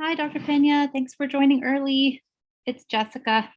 Hi, Dr. Pena. Thanks for joining early. It's Jessica.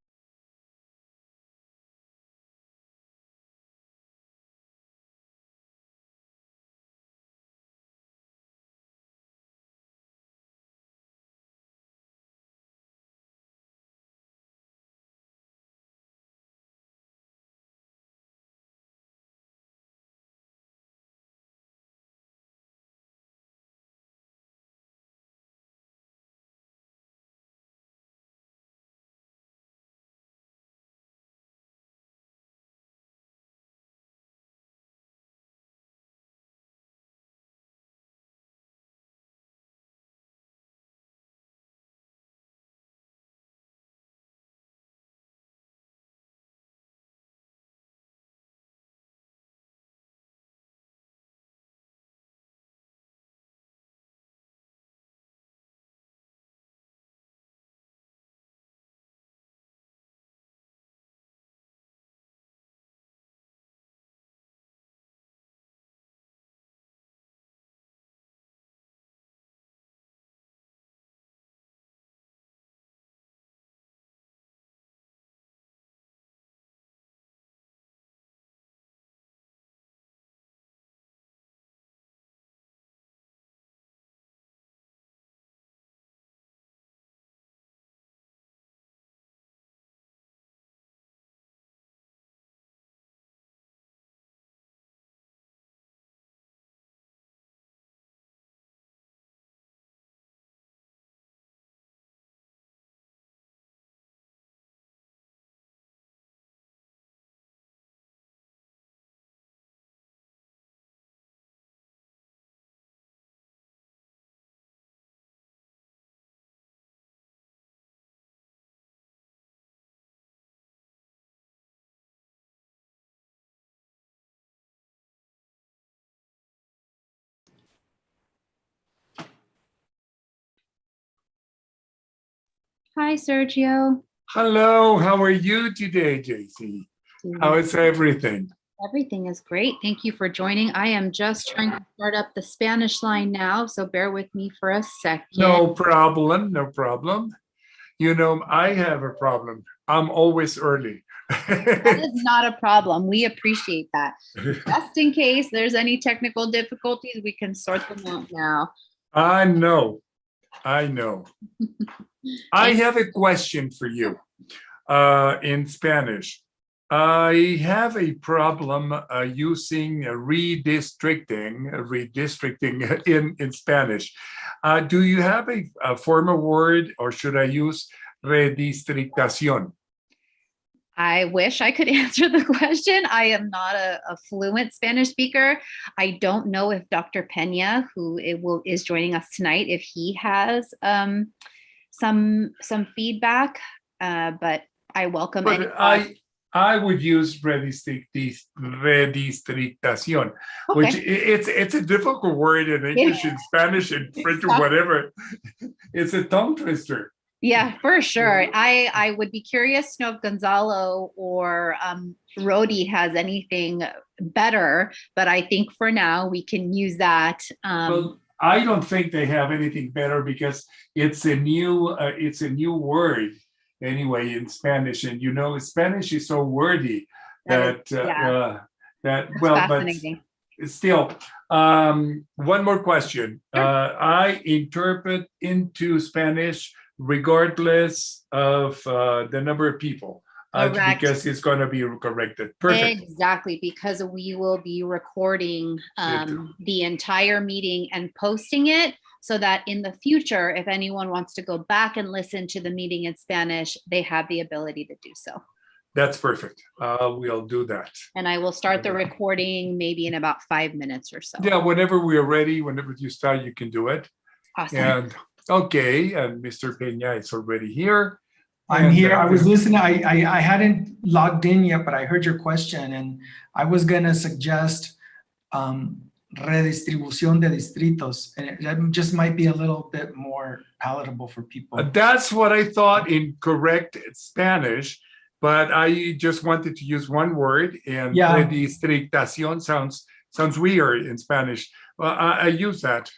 Hi, Sergio. Hello, how are you today, JC? How is everything? Everything is great. Thank you for joining. I am just trying to start up the Spanish line now, so bear with me for a second. No problem, no problem. You know, I have a problem. I'm always early. That is not a problem. We appreciate that. Just in case there's any technical difficulties, we can sort them out now. I know. I have a question for you in Spanish. I have a problem using redistricting in Spanish. Do you have a formal word, or should I use redistrictación? I wish I could answer the question. I am not a fluent Spanish speaker. I don't know if Dr. Pena, who is joining us tonight, if he has some feedback, but I welcome it. I would use redistrictación, okay. Which it's a difficult word in English, in Spanish, in French, or whatever. It's a tongue twister. Yeah, for sure. I would be curious to know if Gonzalo or Rodi has anything better, but I think for now we can use that. Well, I don't think they have anything better because it's a new word anyway in Spanish, and you know Spanish is so wordy but still. One more question. Sure. I interpret into Spanish regardless of the number of people, because it's going to be corrected. Perfect. Exactly, because we will be recording the entire meeting and posting it, so that in the future, if anyone wants to go back and listen to the meeting in Spanish, they have the ability to do so. That's perfect. We'll do that. And I will start the recording maybe in about 5 minutes or so. Yeah, whenever we are ready, whenever you start, you can do it. Awesome. And okay, and Mr. Pena is already here. I'm here. I was listening. I hadn't logged in yet, but I heard your question, and I was gonna suggest redistribución de distritos, and it just might be a little bit more palatable for people. That's what I thought in correct Spanish, but I just wanted to use one word, and redistrictación sounds weird in Spanish. Well, I use that.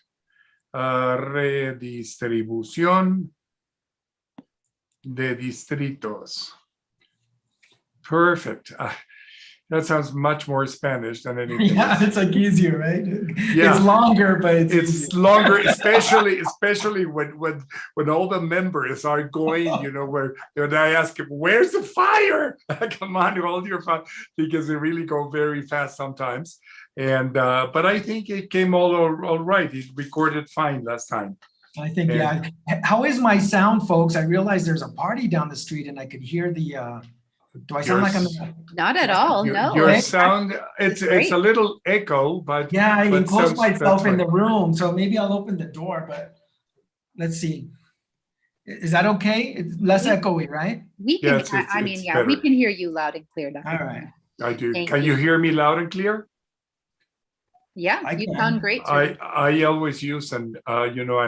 Redistribución de distritos. Perfect. That sounds much more Spanish than anything Yeah, else. it's like easier, right? Yeah. It's longer, but it's It's easier. longer, especially when all the members are going, you know, where I ask him, where's the fire? Come on, hold your fire, because they really go very fast sometimes. And but I think it came all right. It recorded fine last time. I think, And- yeah. How is my sound, folks? I realized there's a party down the street and I could hear the, do I sound like I'm, Not at all, no. Your sound, it's great. a little echo, but yeah, I but enclosed sounds- myself that's in the fine. room, so maybe I'll open the door, but let's see. Is that okay? It's less echoey, right? We can, Yes, I mean, it's yeah, we better. can hear you loud and clear. Dr. All right. I do. Thank Can you you. hear me loud and clear? Yeah, I you can. sound great, sir. I always use an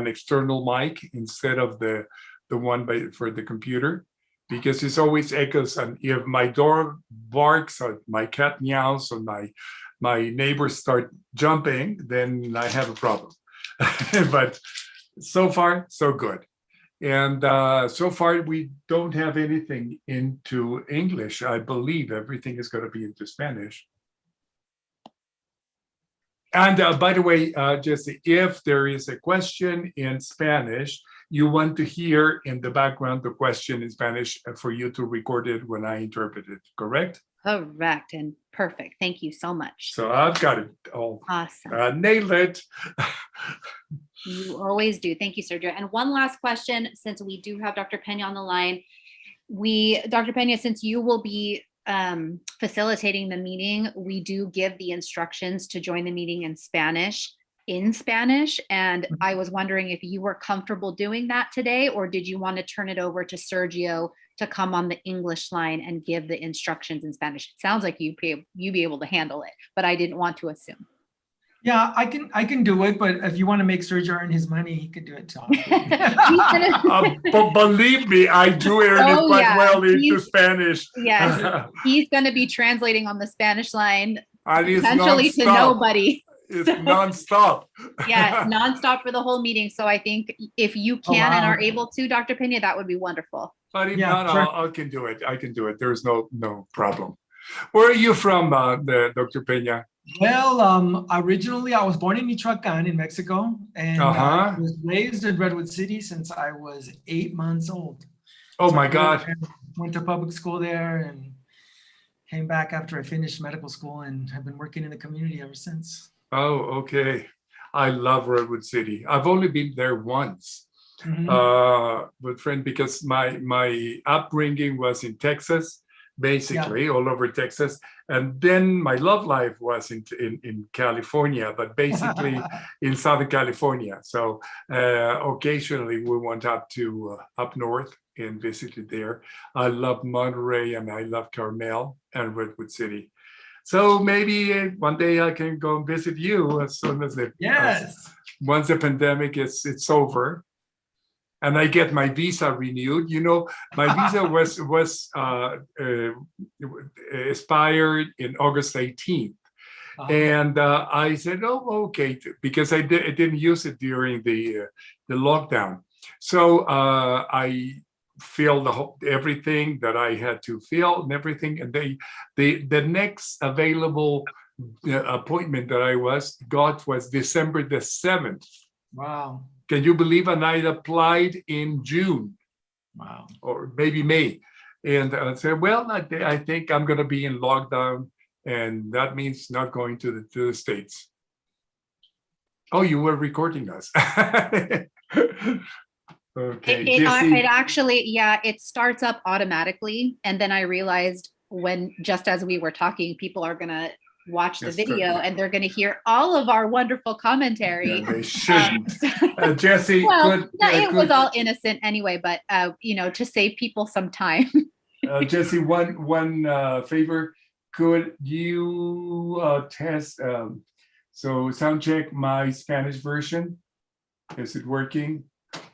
external mic instead of the one for the computer, because it's always echoes, and if my door barks or my cat meows or my neighbors start jumping, then I have a problem. But so far so good. And so far we don't have anything into English. I believe everything is going to be into Spanish. And by the way, Jesse, if there is a question in Spanish, you want to hear in the background the question in Spanish for you to record it when I interpret it, correct? Correct and perfect. Thank you so much. So I've got it all. Awesome. Nailed it. You always do. Thank you, Sergio. And one last question, since we do have Dr. Pena on the line. Dr. Pena, since you will be facilitating the meeting, we do give the instructions to join the meeting in Spanish. And I was wondering if you were comfortable doing that today, or did you want to turn it over to Sergio to come on the English line and give the instructions in Spanish? It sounds like you'd be able to handle it, but I didn't want to assume. Yeah, I can do it, but if you want to make Sergio earn his money, he could do it too. But believe me, I do earn it quite well into Spanish. Yes, he's going to be translating on the Spanish line, And it's potentially to nobody. It's nonstop. Yeah, it's nonstop for the whole meeting. So I think if you can and are able to, Dr. Pena, that would be wonderful. But if Yeah, not, sure. I can do it. I can do it. There's no problem. Where are you from, Dr. Pena? Well, originally I was born in Michoacan in Mexico, and I was raised in Redwood City since I was 8 months old. Oh So my I God. went to public school there and came back after I finished medical school, and have been working in the community ever since. Oh, okay. I love Redwood City. I've only been there once. But friend, because my upbringing was in Texas, basically all over Texas, and then my love life was in California, but basically in Southern California. So occasionally we went up to up north and visited there. I love Monterey and I love Carmel and Redwood City. So maybe one day I can go and visit you as soon as once the pandemic it's over. And I get my visa renewed. You know, my visa was expired in August 18th. And I said, oh, okay, because I didn't use it during the lockdown. So I filled everything that I had to fill and everything. And the next available appointment that I got was December the 7th. Wow. Can you believe? And I applied in June. Wow. Or maybe May. And I said, well, I think I'm going to be in lockdown, and that means not going to the States. Oh, you were recording us. Okay. It actually, it starts up automatically. And then I realized just as we were talking, people are going to watch the video and they're going to hear all of our wonderful commentary. Yeah, they shouldn't. Jesse, it was all innocent anyway, but to save people some time. Jesse, one favor, could you test? So sound check my Spanish version. Is it working?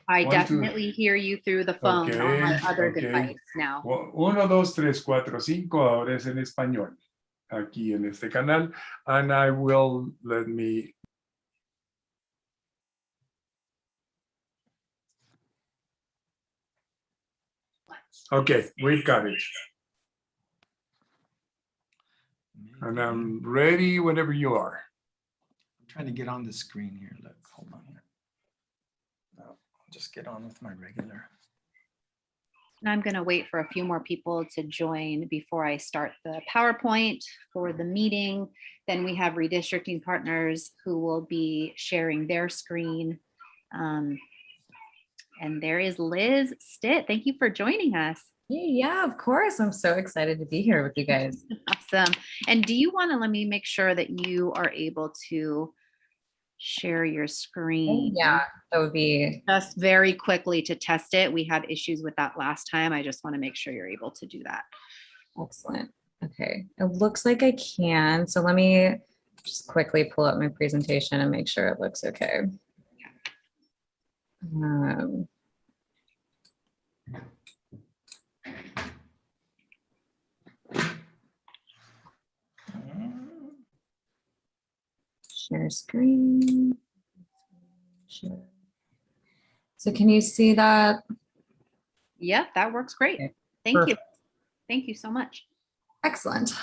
I definitely hear you through the phone on my other device now. 1, 2, 3, 4, 5. Ahora es en español. Aquí en este canal, and I will let me Okay, we've got it. And I'm ready whenever you are. I'm trying to get on the screen here. Look, hold on here. No, I'll just get on with my regular. And I'm going to wait for a few more people to join before I start the PowerPoint for the meeting. Then we have redistricting partners who will be sharing their screen. And there is Liz Stitt. Thank you for joining us. Yeah, of course. I'm so excited to be here with you guys. Awesome. And do you want to let me make sure that you are able to share your screen? Yeah, that would be Just very quickly to test it. We had issues with that last time. I just want to make sure you're able to do that. excellent. Okay, it looks like I can. So let me just quickly pull up my presentation and make sure it looks okay. Share screen. Share. So can you see that? Yep, that works great. Okay, Thank you. perfect. Thank you so much. Excellent.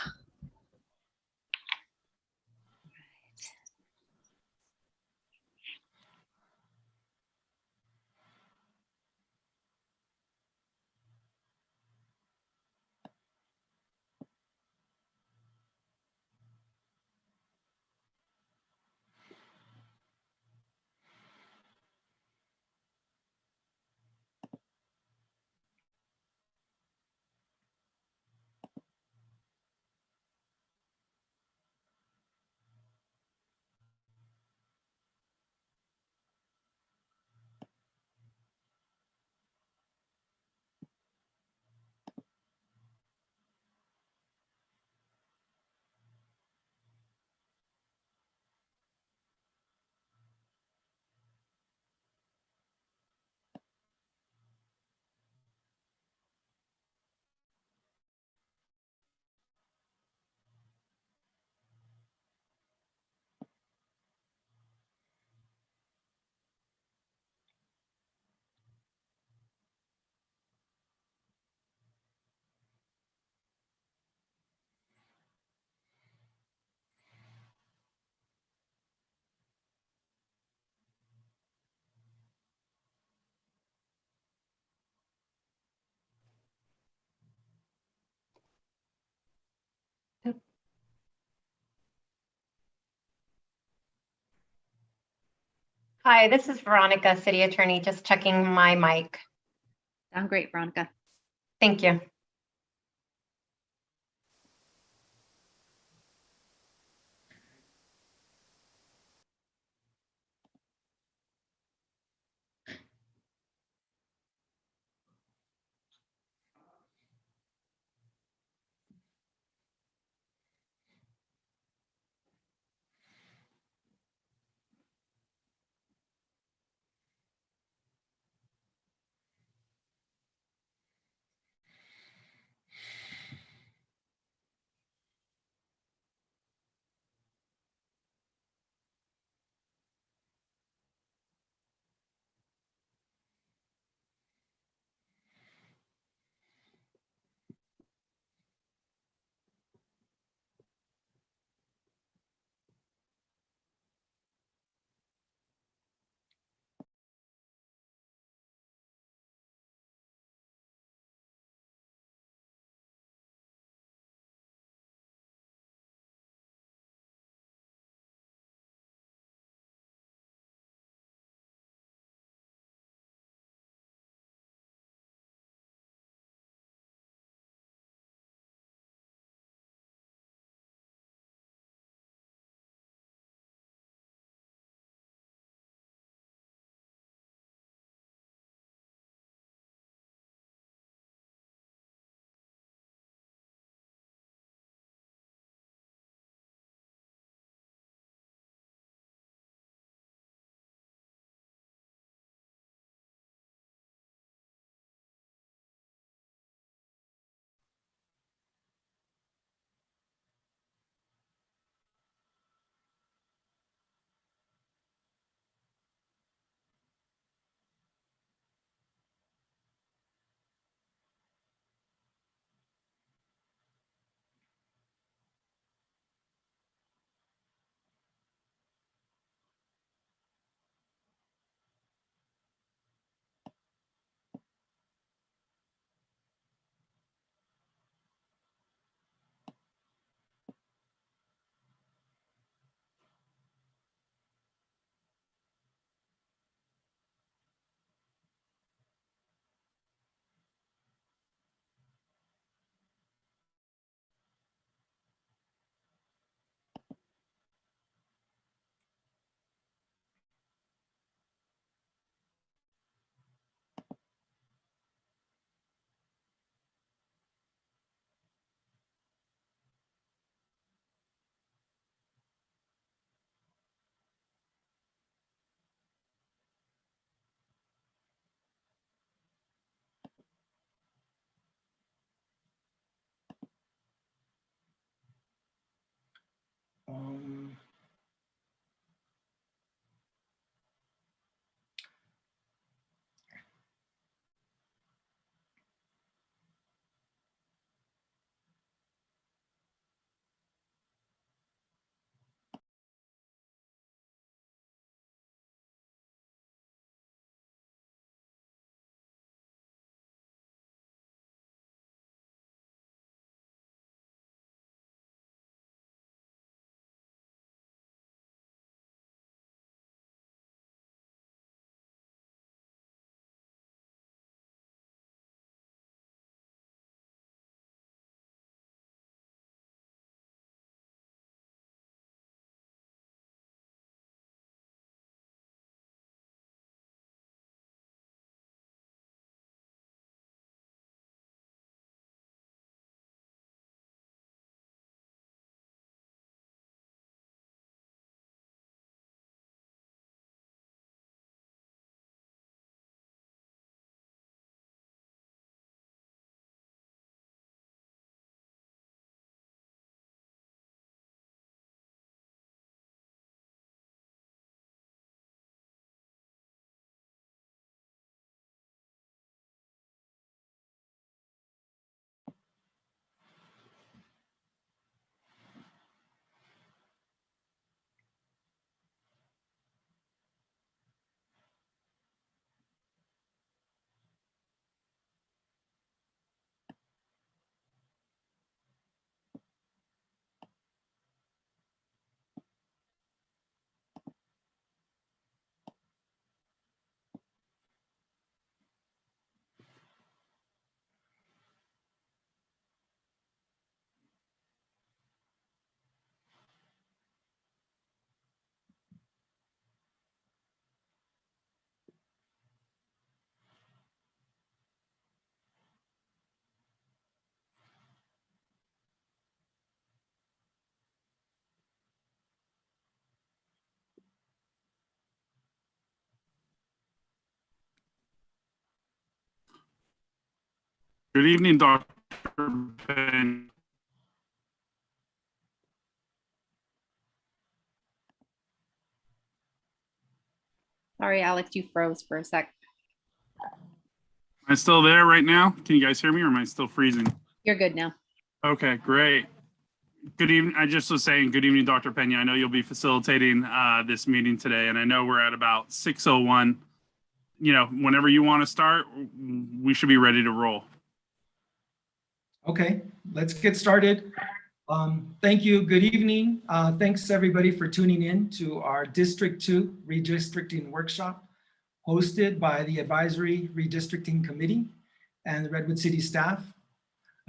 Hi, this is Veronica, City Attorney, just checking my mic. Sound great, Veronica. Thank you. Good evening, Dr. Penn. Sorry, Alex, you froze for a sec. Am I still there right now? Can you guys hear me or am I still freezing? You're good now. Okay, great. Good evening. I just was saying good evening, Dr. Pena. I know you'll be facilitating this meeting today, and I know we're at about 6:01. You know, whenever you want to start, we should be ready to roll. Okay, let's get started. Thank you. Good evening. Thanks everybody for tuning in to our District 2 Redistricting Workshop hosted by the Advisory Redistricting Committee and the Redwood City staff.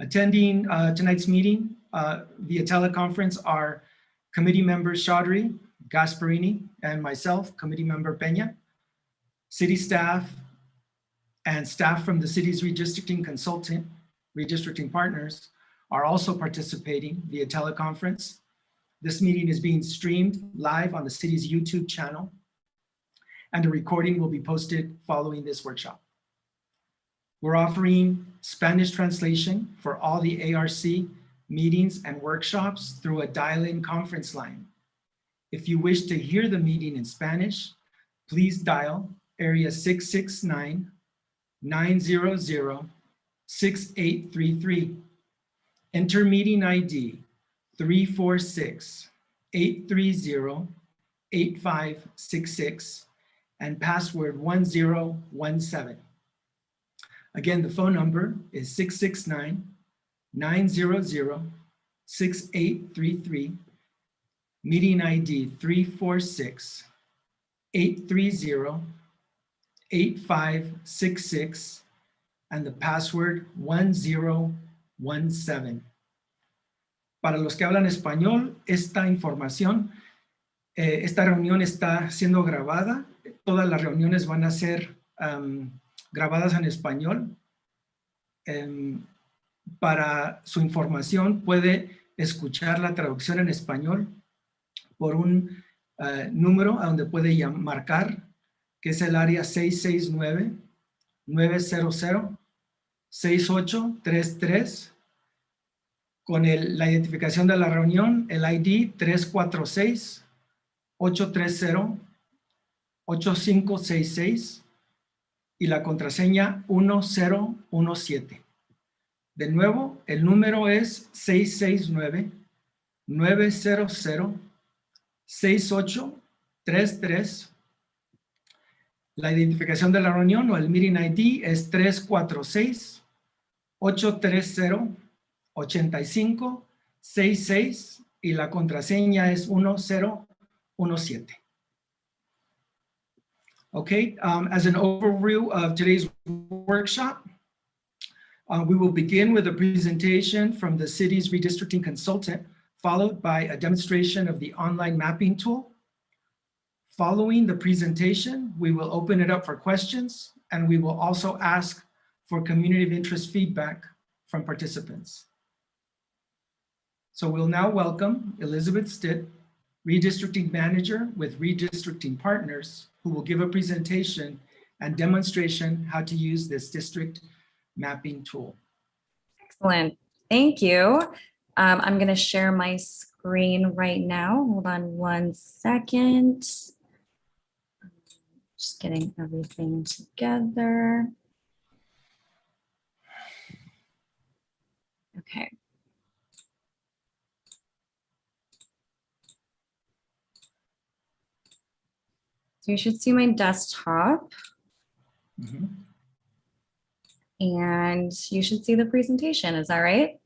Attending tonight's meeting via teleconference are committee members Chaudhry, Gasparini, and myself, committee member Peña. City staff and staff from the city's redistricting consultant, redistricting partners are also participating via teleconference. This meeting is being streamed live on the city's YouTube channel, and a recording will be posted following this workshop. We're offering Spanish translation for all the ARC meetings and workshops through a dial-in conference line. If you wish to hear the meeting in Spanish, please dial area 669-900-6833. Enter meeting ID 346-830-8566 and password 1017. Again, the phone number is 669-900-6833, meeting ID 346-830-8566, and the password 1017. Para los que hablan español, esta información, esta reunión está siendo grabada. Todas las reuniones van a ser grabadas en español. Para su información, puede escuchar la traducción en español por un número a donde puede marcar, que es el área 669-900-6833. con la identificación de la reunión, el ID 346-830-8566 y la contraseña 1017. De nuevo, el número es 669-900-6833. La identificación de la reunión o el meeting ID es 346-830-8566 y la contraseña es 1017. Okay, as an overview of today's workshop, we will begin with a presentation from the city's redistricting consultant, followed by a demonstration of the online mapping tool. Following the presentation, we will open it up for questions, and we will also ask for community of interest feedback from participants. So we'll now welcome Elizabeth Stitt, Redistricting Manager with Redistricting Partners, who will give a presentation and demonstration how to use this district mapping tool. Excellent. Thank you. I'm going to share my screen right now. Hold on one second. Just getting everything together. Okay. So you should see my desktop. Mhm. And you should see the presentation. Is that right?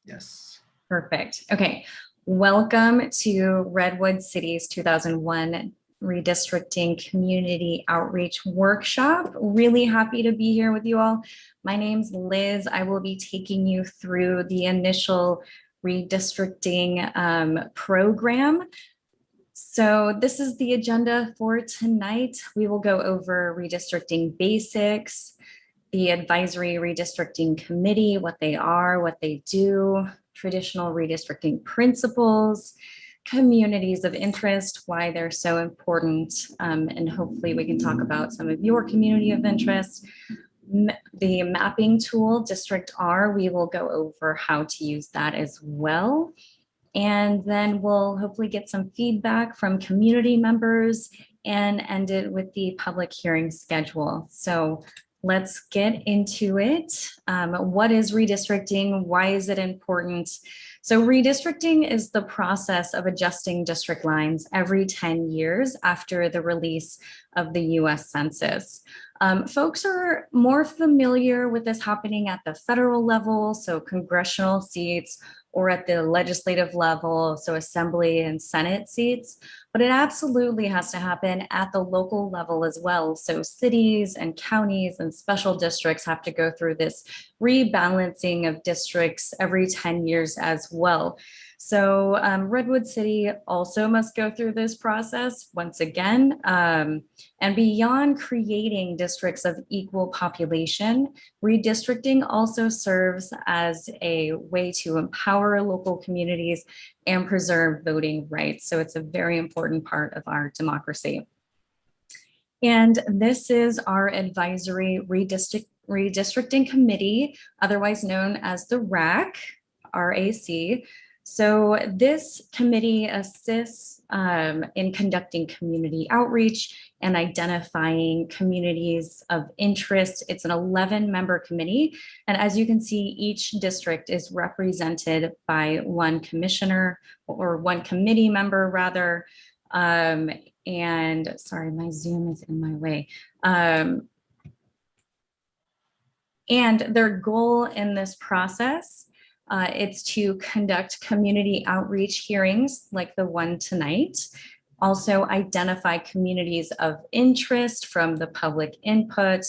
Yes. Perfect. Okay. Welcome to Redwood City's 2001 Redistricting Community Outreach Workshop. Really happy to be here with you all. My name's Liz. I will be taking you through the initial redistricting program. So this is the agenda for tonight. We will go over redistricting basics, the advisory redistricting committee, what they are, what they do, traditional redistricting principles, communities of interest, why they're so important, and hopefully we can talk about some of your community of interest. The mapping tool, District R, we will go over how to use that as well. And then we'll hopefully get some feedback from community members and end it with the public hearing schedule. So let's get into it. What is redistricting? Why is it important? So redistricting is the process of adjusting district lines every 10 years after the release of the US Census. Folks are more familiar with this happening at the federal level, so congressional seats, or at the legislative level, so assembly and Senate seats, but it absolutely has to happen at the local level as well. So cities and counties and special districts have to go through this rebalancing of districts every 10 years as well. So Redwood City also must go through this process once again. And beyond creating districts of equal population, redistricting also serves as a way to empower local communities and preserve voting rights. So it's a very important part of our democracy. And this is our advisory redistricting committee, otherwise known as the RAC. So this committee assists in conducting community outreach and identifying communities of interest. It's an 11-member committee. And as you can see, each district is represented by one commissioner or one committee member rather. And sorry, my Zoom is in my way. And their goal in this process, it's to conduct community outreach hearings like the one tonight, also identify communities of interest from the public input,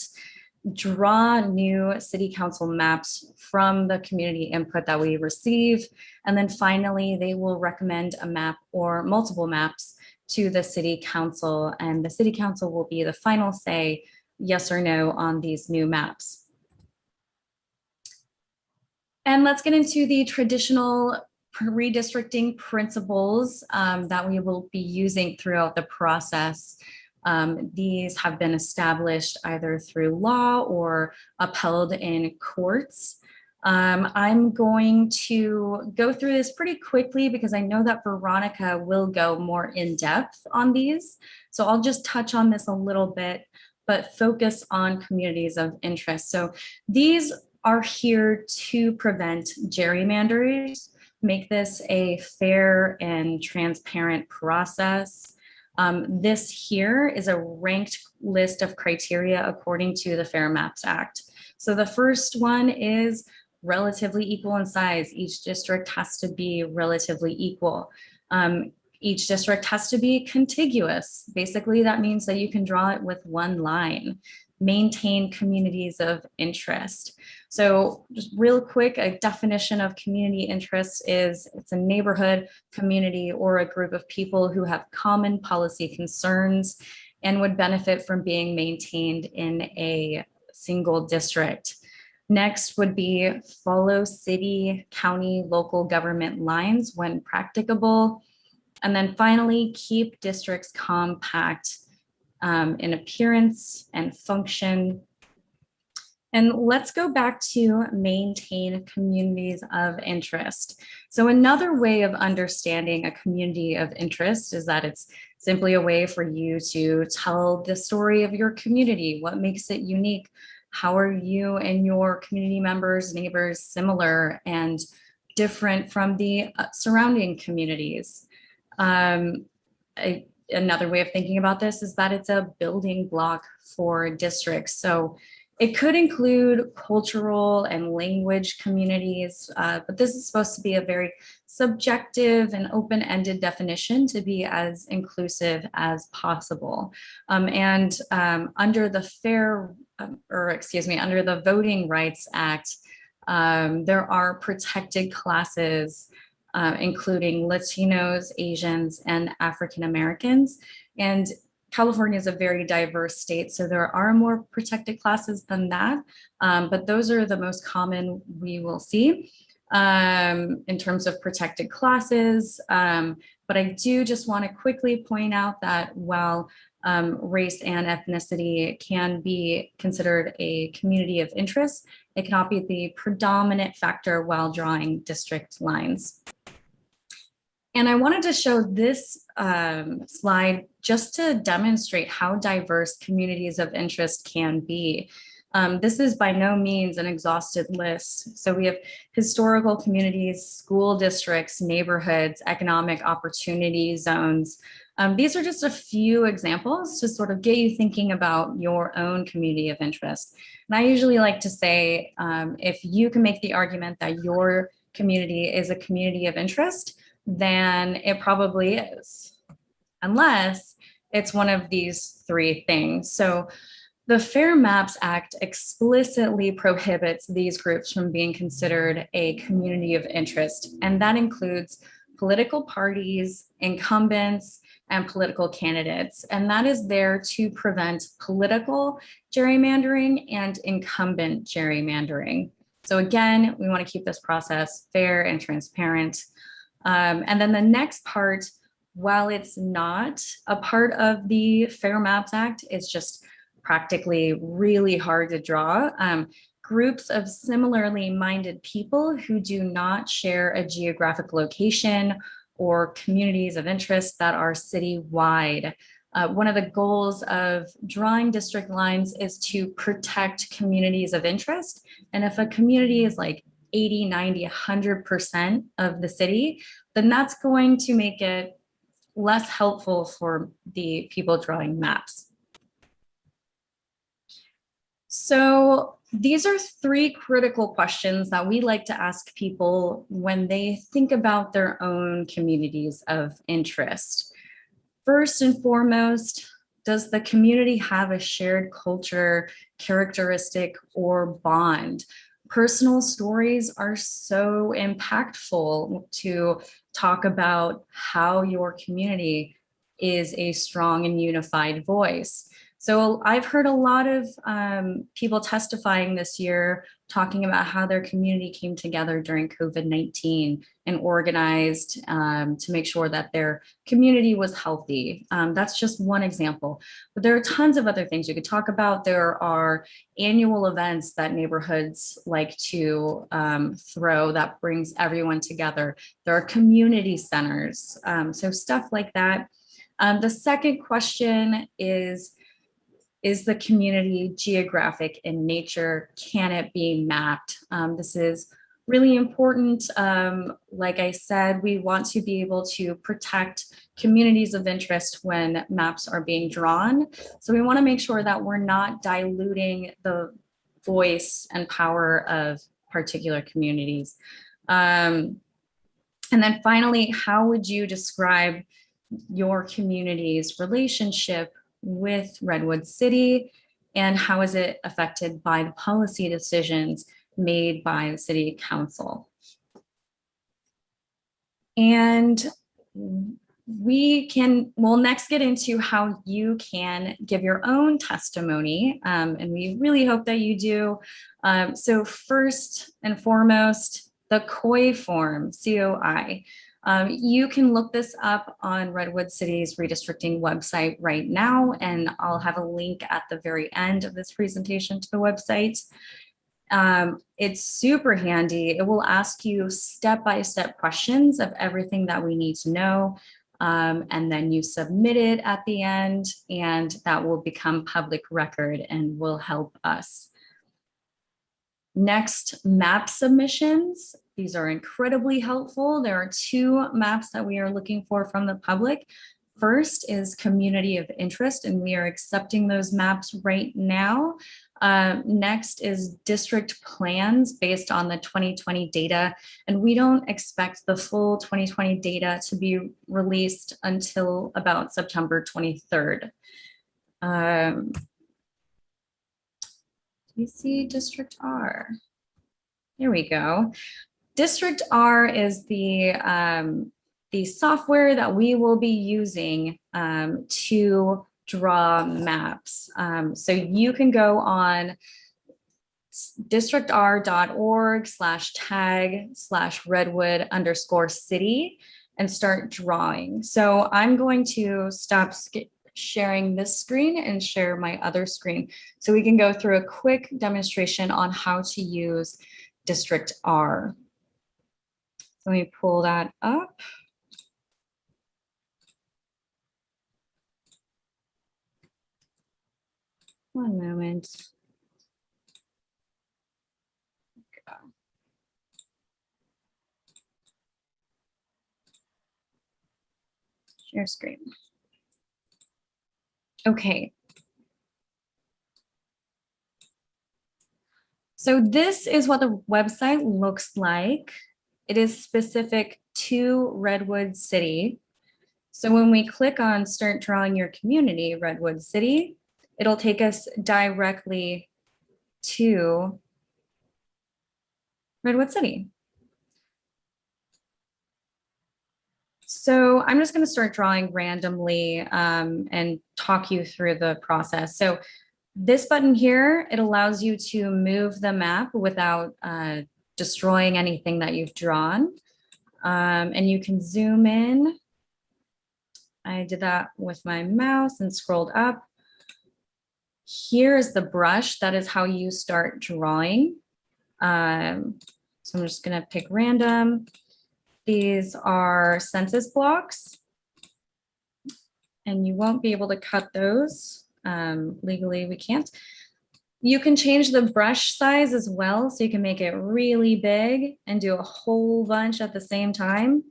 draw new city council maps from the community input that we receive, and then finally they will recommend a map or multiple maps to the city council, and the city council will be the final say yes or no on these new maps. And let's get into the traditional redistricting principles that we will be using throughout the process. These have been established either through law or upheld in courts. I'm going to go through this pretty quickly because I know that Veronica will go more in depth on these. So I'll just touch on this a little bit, but focus on communities of interest. So these are here to prevent gerrymanders, make this a fair and transparent process. This here is a ranked list of criteria according to the Fair Maps Act. So the first one is relatively equal in size. Each district has to be relatively equal. Each district has to be contiguous. Basically, that means that you can draw it with one line. Maintain communities of interest. So just real quick, a definition of community interest is it's a neighborhood, community, or a group of people who have common policy concerns and would benefit from being maintained in a single district. Next would be follow city, county, local government lines when practicable. And then finally, keep districts compact in appearance and function. And let's go back to maintain communities of interest. So another way of understanding a community of interest is that it's simply a way for you to tell the story of your community. What makes it unique? How are you and your community members, neighbors similar and different from the surrounding communities? Another way of thinking about this is that it's a building block for districts. So it could include cultural and language communities, but this is supposed to be a very subjective and open-ended definition to be as inclusive as possible. Under the under the Voting Rights Act, there are protected classes including Latinos, Asians, and African Americans. And California is a very diverse state, so there are more protected classes than that, but those are the most common we will see in terms of protected classes. But I do just want to quickly point out that while race and ethnicity can be considered a community of interest, it cannot be the predominant factor while drawing district lines. And I wanted to show this slide just to demonstrate how diverse communities of interest can be. This is by no means an exhaustive list. So we have historical communities, school districts, neighborhoods, economic opportunity zones. These are just a few examples to sort of get you thinking about your own community of interest. And I usually like to say, if you can make the argument that your community is a community of interest, then it probably is, unless it's one of these three things. So the Fair Maps Act explicitly prohibits these groups from being considered a community of interest, and that includes political parties, incumbents, and political candidates. And that is there to prevent political gerrymandering and incumbent gerrymandering. So again, we want to keep this process fair and transparent. And then the next part, while it's not a part of the Fair Maps Act, it's just practically really hard to draw. Groups of similarly minded people who do not share a geographic location or communities of interest that are citywide. One of the goals of drawing district lines is to protect communities of interest. And if a community is like 80, 90, 100% of the city, then that's going to make it less helpful for the people drawing maps. So these are three critical questions that we like to ask people when they think about their own communities of interest. First and foremost, does the community have a shared culture, characteristic, or bond? Personal stories are so impactful to talk about how your community is a strong and unified voice. So I've heard a lot of people testifying this year talking about how their community came together during COVID-19 and organized to make sure that their community was healthy. That's just one example, but there are tons of other things you could talk about. There are annual events that neighborhoods like to throw that brings everyone together. There are community centers, so stuff like that. The second question is the community geographic in nature? Can it be mapped? This is really important. Like I said, we want to be able to protect communities of interest when maps are being drawn. So we want to make sure that we're not diluting the voice and power of particular communities. And then finally, how would you describe your community's relationship with Redwood City, and how is it affected by the policy decisions made by the City Council? And we'll next get into how you can give your own testimony, and we really hope that you do. So first and foremost, the COI form, COI. You can look this up on Redwood City's redistricting website right now, and I'll have a link at the very end of this presentation to the website. It's super handy. It will ask you step-by-step questions of everything that we need to know, and then you submit it at the end, and that will become public record and will help us. Next, map submissions. These are incredibly helpful. There are two maps that we are looking for from the public. First is community of interest, and we are accepting those maps right now. Next is district plans based on the 2020 data, and we don't expect the full 2020 data to be released until about September 23rd. You see District R. Here we go. District R is the software that we will be using to draw maps. So you can go on districtr.org/tag/redwood_city and start drawing. So I'm going to stop sharing this screen and share my other screen so we can go through a quick demonstration on how to use District R. Let me pull that up. One moment. Share screen. Okay. So this is what the website looks like. It is specific to Redwood City. So when we click on Start Drawing Your Community, Redwood City, it'll take us directly to Redwood City. So I'm just going to start drawing randomly and talk you through the process. So this button here, it allows you to move the map without destroying anything that you've drawn. And you can zoom in. I did that with my mouse and scrolled up. Here is the brush. That is how you start drawing. So I'm just going to pick random. These are census blocks, and you won't be able to cut those. Legally, we can't. You can change the brush size as well, so you can make it really big and do a whole bunch at the same time.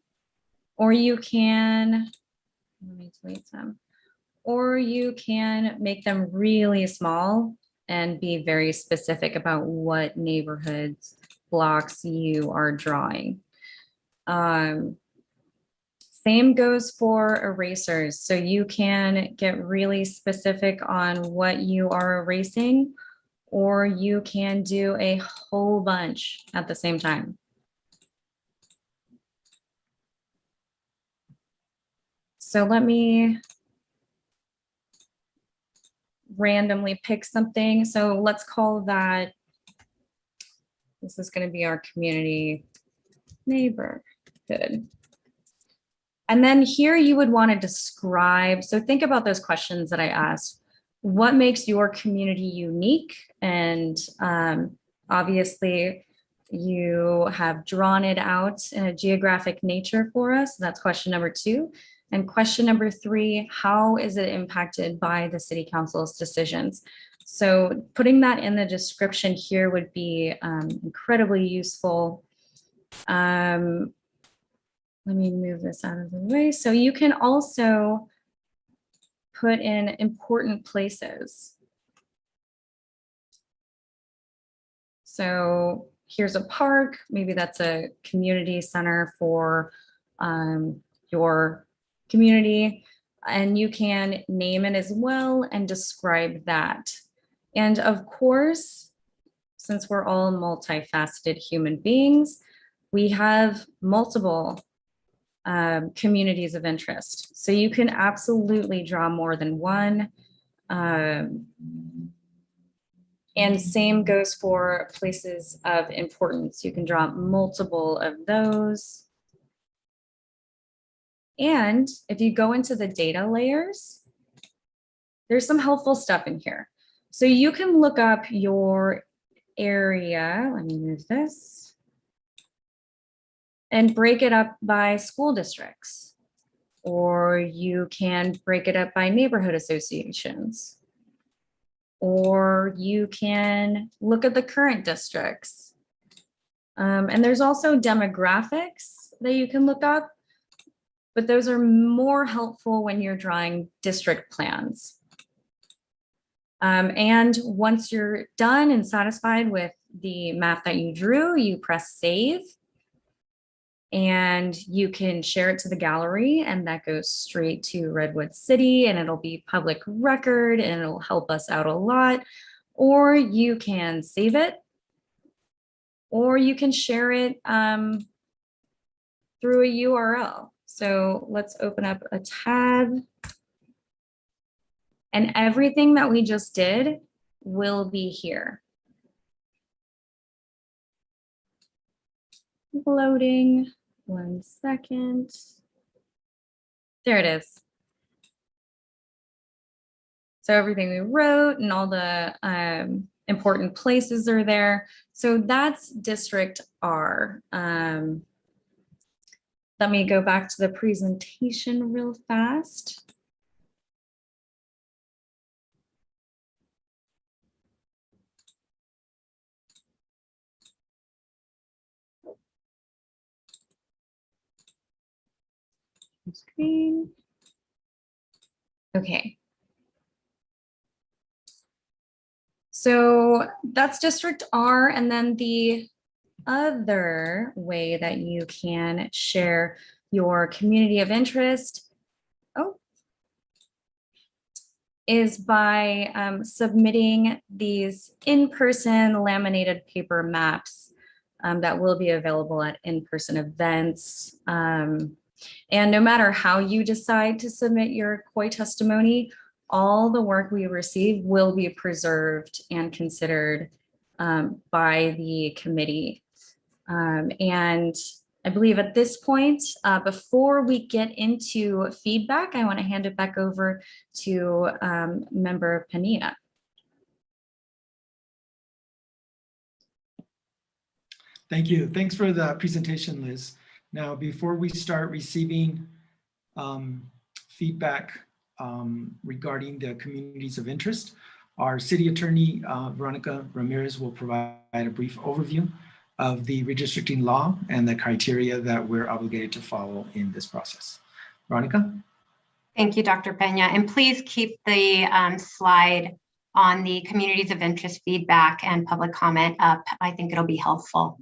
Or you can, let me delete some. Or you can make them really small and be very specific about what neighborhoods blocks you are drawing. Same goes for erasers. So you can get really specific on what you are erasing, or you can do a whole bunch at the same time. So let me randomly pick something. So let's call that This is going to be our community neighborhood. And then here you would want to describe, so think about those questions that I asked. What makes your community unique? And obviously you have drawn it out in a geographic nature for us. That's question number 2. And question number 3, how is it impacted by the city council's decisions? So putting that in the description here would be incredibly useful. Let me move this out of the way. So you can also put in important places. So here's a park, maybe that's a community center for your community, and you can name it as well and describe that. And of course, since we're all multifaceted human beings, we have multiple communities of interest. So you can absolutely draw more than one. And same goes for places of importance. You can draw multiple of those. And if you go into the data layers, there's some helpful stuff in here. So you can look up your area. Let me move this. And break it up by school districts. Or you can break it up by neighborhood associations. Or you can look at the current districts. And there's also demographics that you can look up, but those are more helpful when you're drawing district plans. And once you're done and satisfied with the map that you drew, you press save. And you can share it to the gallery, and that goes straight to Redwood City, and it'll be public record and it'll help us out a lot. Or you can save it, or you can share it through a URL. So let's open up a tab. And everything that we just did will be here. Loading, 1 second. There it is. So everything we wrote and all the important places are there. So that's District R. Let me go back to the presentation real fast. Screen. Okay. So that's District R, and then the other way that you can share your community of interest is by submitting these in-person laminated paper maps that will be available at in-person events. And no matter how you decide to submit your COI testimony, all the work we receive will be preserved and considered by the committee. And I believe at this point, before we get into feedback, I want to hand it back over to Member Pena. Thank you. Thanks for the presentation, Liz. Now, before we start receiving feedback regarding the communities of interest, our city attorney, Veronica Ramirez, will provide a brief overview of the redistricting law and the criteria that we're obligated to follow in this process. Veronica? Thank you, Dr. Pena. And please keep the slide on the communities of interest feedback and public comment up. I think it'll be helpful.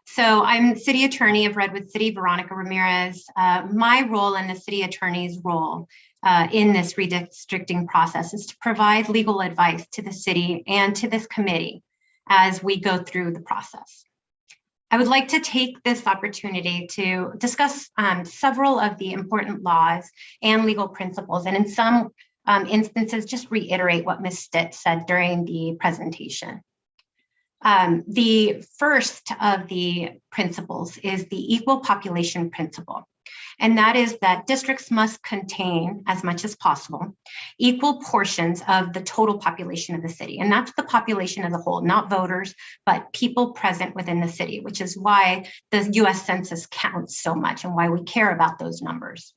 So I'm City Attorney of Redwood City, Veronica Ramirez. My role and the City Attorney's role in this redistricting process is to provide legal advice to the city and to this committee as we go through the process. I would like to take this opportunity to discuss several of the important laws and legal principles, and in some instances, just reiterate what Ms. Stitt said during the presentation. The first of the principles is the equal population principle. And that is that districts must contain, as much as possible, equal portions of the total population of the city. And that's the population as a whole, not voters, but people present within the city, which is why the US Census counts so much and why we care about those numbers.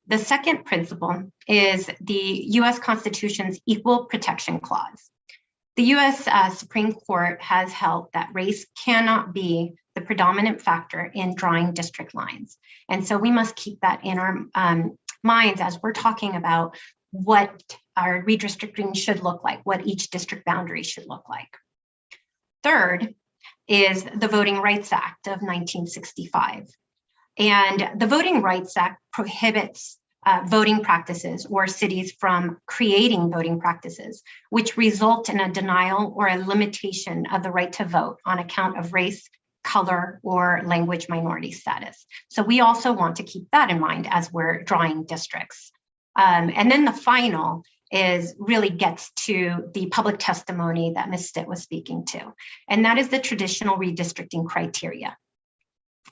The second principle is the US Constitution's Equal Protection Clause. The US Supreme Court has held that race cannot be the predominant factor in drawing district lines. And so we must keep that in our minds as we're talking about what our redistricting should look like, what each district boundary should look like. Third is the Voting Rights Act of 1965. And the Voting Rights Act prohibits voting practices or cities from creating voting practices, which result in a denial or a limitation of the right to vote on account of race, color, or language minority status. So we also want to keep that in mind as we're drawing districts. And then the final is really gets to the public testimony that Ms. Stitt was speaking to, and that is the traditional redistricting criteria.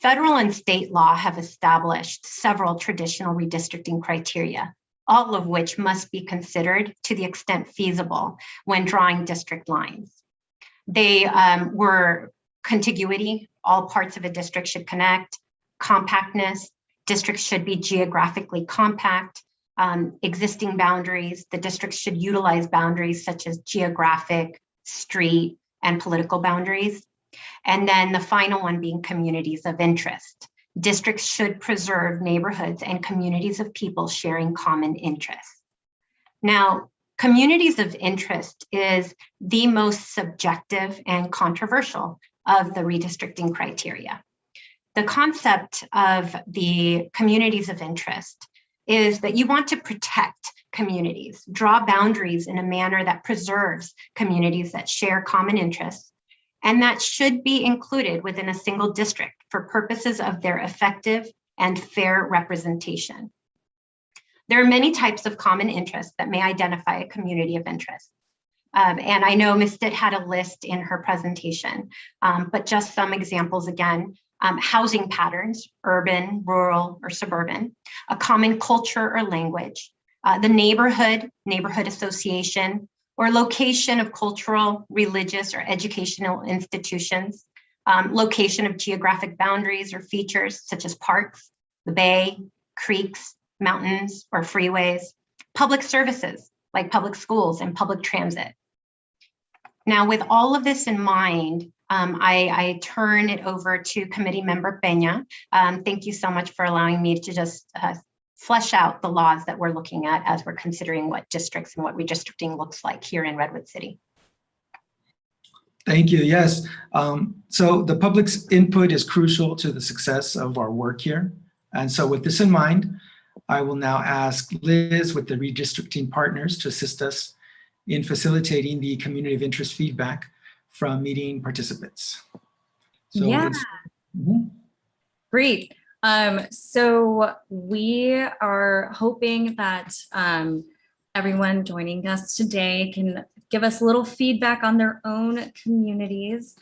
Federal and state law have established several traditional redistricting criteria, all of which must be considered to the extent feasible when drawing district lines. They were contiguity, all parts of a district should connect, compactness, districts should be geographically compact, existing boundaries, the districts should utilize boundaries such as geographic, street, and political boundaries. And then the final one being communities of interest. Districts should preserve neighborhoods and communities of people sharing common interests. Now, communities of interest is the most subjective and controversial of the redistricting criteria. The concept of the communities of interest is that you want to protect communities, draw boundaries in a manner that preserves communities that share common interests, and that should be included within a single district for purposes of their effective and fair representation. There are many types of common interests that may identify a community of interest. And I know Ms. Stitt had a list in her presentation, but just some examples again, housing patterns, urban, rural, or suburban, a common culture or language, the neighborhood association, or location of cultural, religious, or educational institutions, location of geographic boundaries or features such as parks, the bay, creeks, mountains, or freeways, public services like public schools and public transit. Now, with all of this in mind, I turn it over to Committee Member Peña. Thank you so much for allowing me to just flesh out the laws that we're looking at as we're considering what districts and what redistricting looks like here in Redwood City. Thank you. Yes. So the public's input is crucial to the success of our work here. And so with this in mind, I will now ask Liz with the redistricting partners to assist us in facilitating the community of interest feedback from meeting participants. So Yeah. Liz. Great. So we are hoping that everyone joining us today can give us a little feedback on their own communities.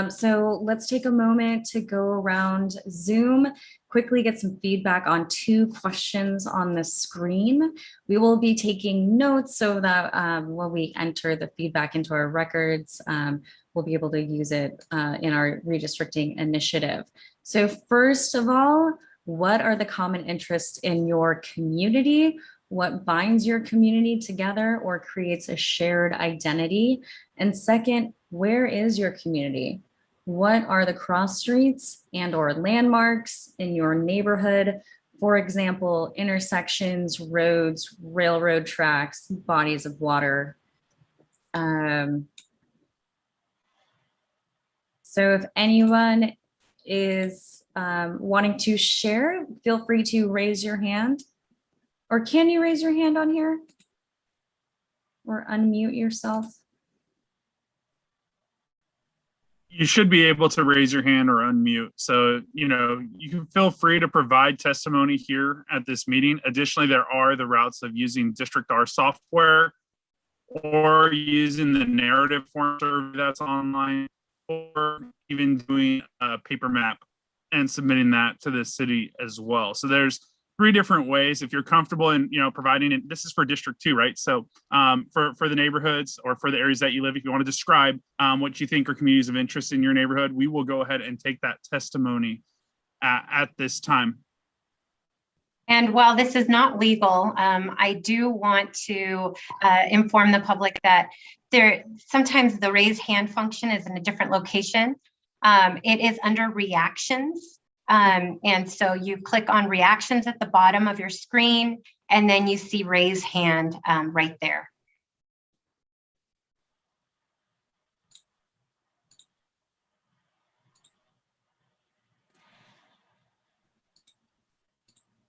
So let's take a moment to go around Zoom, quickly get some feedback on 2 questions on the screen. We will be taking notes so that when we enter the feedback into our records, we'll be able to use it in our redistricting initiative. So first of all, what are the common interests in your community? What binds your community together or creates a shared identity? And second, where is your community? What are the cross streets and or landmarks in your neighborhood? For example, intersections, roads, railroad tracks, bodies of water. So if anyone is wanting to share, feel free to raise your hand. Or can you raise your hand on here? Or unmute yourself? You should be able to raise your hand or unmute. So, you can feel free to provide testimony here at this meeting. Additionally, there are the routes of using District R software or using the narrative form survey that's online, or even doing a paper map and submitting that to the city as well. So there's 3 different ways. If you're comfortable in, providing it, this is for District 2, right? So for the neighborhoods or for the areas that you live, if you want to describe what you think are communities of interest in your neighborhood, we will go ahead and take that testimony at this time. And while this is not legal, I do want to inform the public that sometimes the raise hand function is in a different location. It is under reactions. And so you click on reactions at the bottom of your screen, and then you see raise hand right there.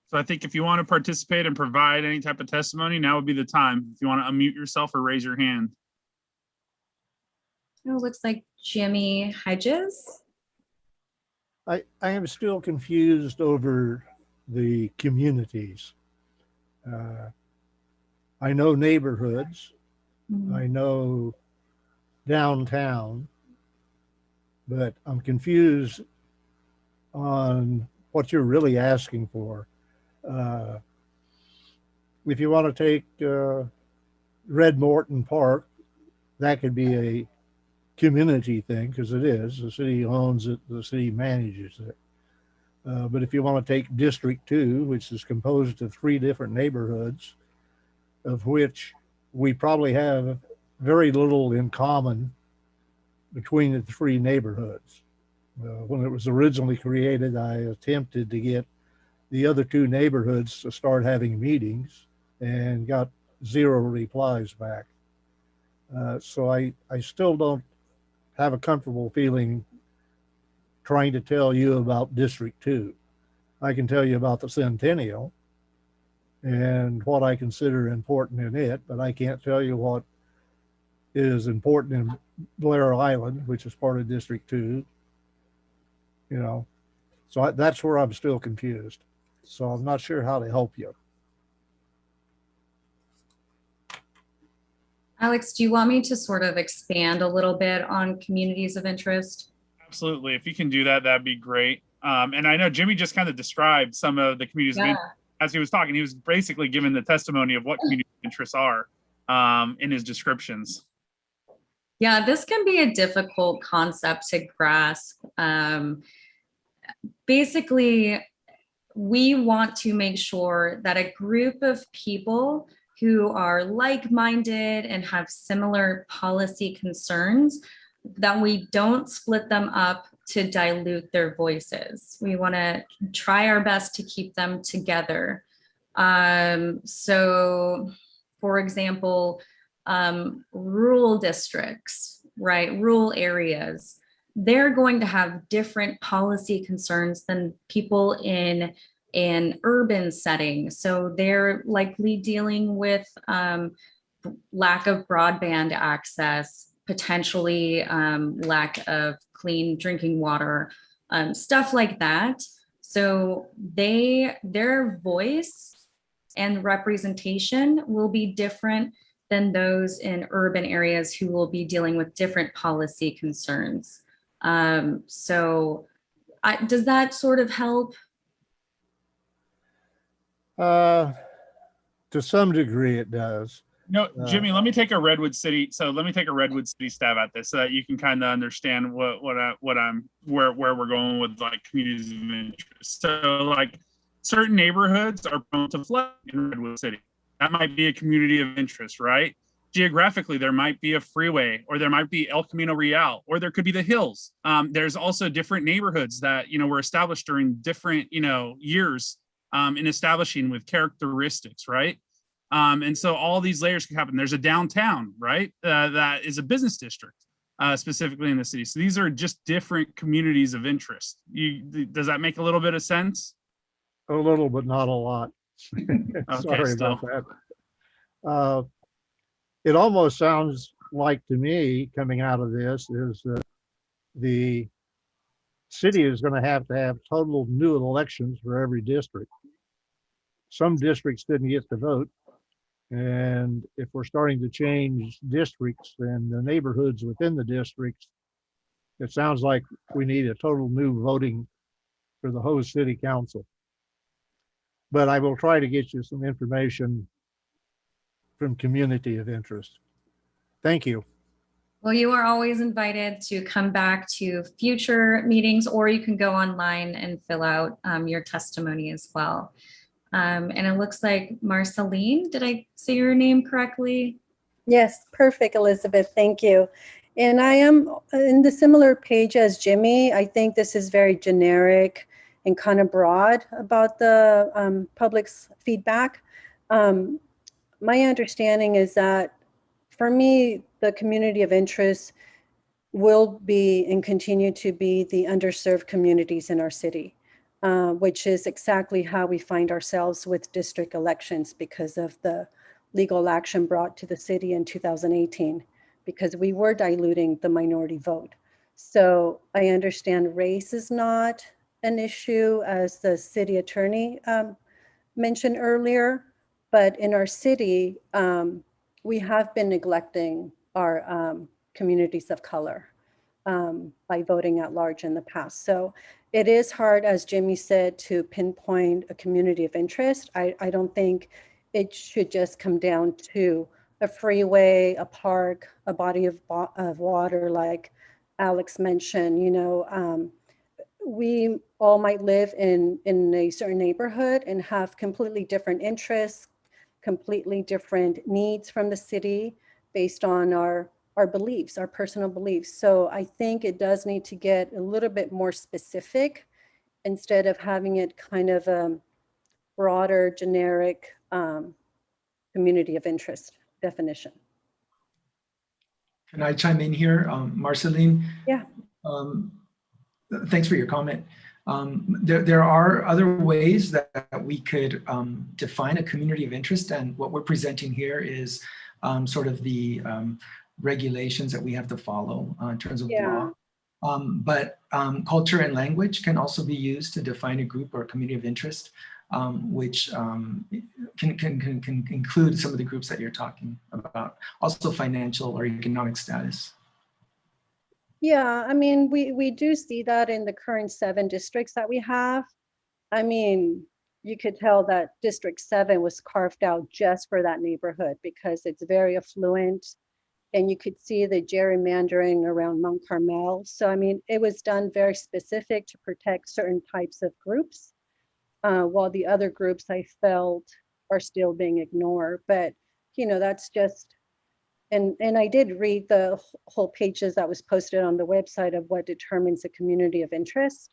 So I think if you want to participate and provide any type of testimony, now would be the time. If you want to unmute yourself or raise your hand. It looks like Jimmy Hedges. I am still confused over the communities. I know neighborhoods, I know downtown, but I'm confused on what you're really asking for. If you want to take Red Morton Park, that could be a community thing, because it is. The city owns it, the city manages it. But if you want to take District 2, which is composed of 3 different neighborhoods, of which we probably have very little in common between the 3 neighborhoods. When it was originally created, I attempted to get the other 2 neighborhoods to start having meetings and got 0 replies back. So I still don't have a comfortable feeling trying to tell you about District 2. I can tell you about the Centennial and what I consider important in it, but I can't tell you what is important in Blair Island, which is part of District 2. So that's where I'm still confused. So I'm not sure how to help you. Alex, do you want me to sort of expand a little bit on communities of interest? Absolutely. If you can do that, that'd be great. And I know Jimmy just kind of described some of the communities of interest as he was talking. He was basically giving the testimony of what community interests are in his descriptions. Yeah, this can be a difficult concept to grasp. Basically, we want to make sure that a group of people who are like-minded and have similar policy concerns, that we don't split them up to dilute their voices. We want to try our best to keep them together. So, for example, rural districts, right? Rural areas, they're going to have different policy concerns than people in an urban setting. So they're likely dealing with lack of broadband access, potentially lack of clean drinking water, stuff like that. So their voice and representation will be different than those in urban areas who will be dealing with different policy concerns. So does that sort of help? To some degree it does. No, Jimmy, let me take a Redwood City. So let me take a Redwood City stab at this so that you can kind of understand where we're going with like communities of interest. So like certain neighborhoods are prone to flood in Redwood City. That might be a community of interest, right? Geographically, there might be a freeway, or there might be El Camino Real, or there could be the hills. There's also different neighborhoods that were established during different years in establishing with characteristics, right? And so all these layers can happen. There's a downtown, right? That is a business district, specifically in the city. So these are just different communities of interest. Does that make a little bit of sense? A little, but not a lot. Sorry still. about that. It almost sounds like to me, coming out of this, is that the city is going to have total new elections for every district. Some districts didn't get to vote. And if we're starting to change districts and the neighborhoods within the districts, it sounds like we need a total new voting for the whole city council. But I will try to get you some information from community of interest. Thank you. Well, you are always invited to come back to future meetings, or you can go online and fill out your testimony as well. And it looks like Marceline, did I say your name correctly? Yes, perfect, Elizabeth. Thank you. And I am in the similar page as Jimmy. I think this is very generic and kind of broad about the public's feedback. My understanding is that for me, the community of interest will be and continue to be the underserved communities in our city, which is exactly how we find ourselves with district elections because of the legal action brought to the city in 2018, because we were diluting the minority vote. So I understand race is not an issue, as the city attorney mentioned earlier, but in our city, we have been neglecting our communities of color by voting at large in the past. So it is hard, as Jimmy said, to pinpoint a community of interest. I don't think it should just come down to a freeway, a park, a body of water, like Alex mentioned. You know, we all might live in a certain neighborhood and have completely different interests, completely different needs from the city based on our beliefs, our personal beliefs. So I think it does need to get a little bit more specific instead of having it kind of a broader, generic community of interest definition. Can I chime in here, Marceline? Yeah. Thanks for your comment. There are other ways that we could define a community of interest, and what we're presenting here is sort of the regulations that we have to follow in terms of law. But culture and language can also be used to define a group or a community of interest, which can include some of the groups that you're talking about. Also financial or economic status. Yeah, I mean, we do see that in the current 7 districts that we have. I mean, you could tell that District 7 was carved out just for that neighborhood because it's very affluent, and you could see the gerrymandering around Mount Carmel. So, I mean, it was done very specific to protect certain types of groups, while the other groups I felt are still being ignored. But, you know, that's just, and I did read the whole pages that was posted on the website of what determines a community of interest.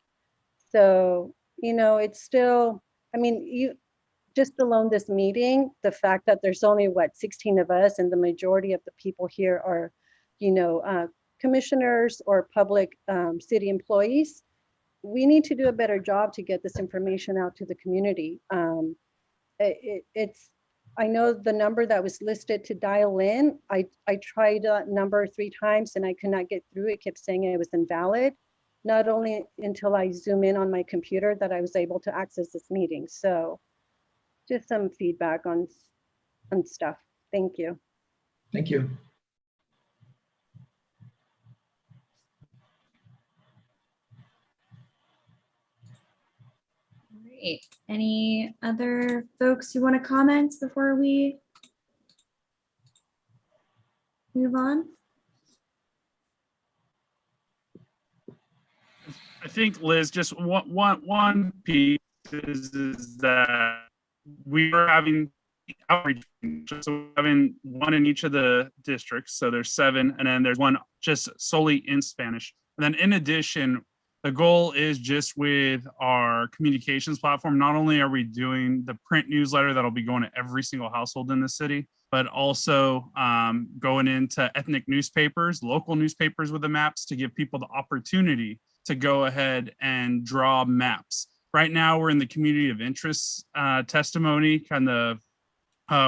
So, you know, it's still, I mean, you just alone this meeting, the fact that there's only 16 of us, and the majority of the people here are, you know, commissioners or public city employees. We need to do a better job to get this information out to the community. I know the number that was listed to dial in. I tried that number 3 times and I could not get through. It kept saying it was invalid. Not only until I zoom in on my computer that I was able to access this meeting. So just some feedback on stuff. Thank you. Thank you. Great. Any other folks who want to comment before we move on? I think, Liz, just one piece is that we are having outreach, so we're having one in each of the districts. So there's 7, and then there's one just solely in Spanish. And then in addition, the goal is just with our communications platform. Not only are we doing the print newsletter that'll be going to every single household in the city, but also going into ethnic newspapers, local newspapers with the maps to give people the opportunity to go ahead and draw maps. Right now, we're in the community of interest testimony kind of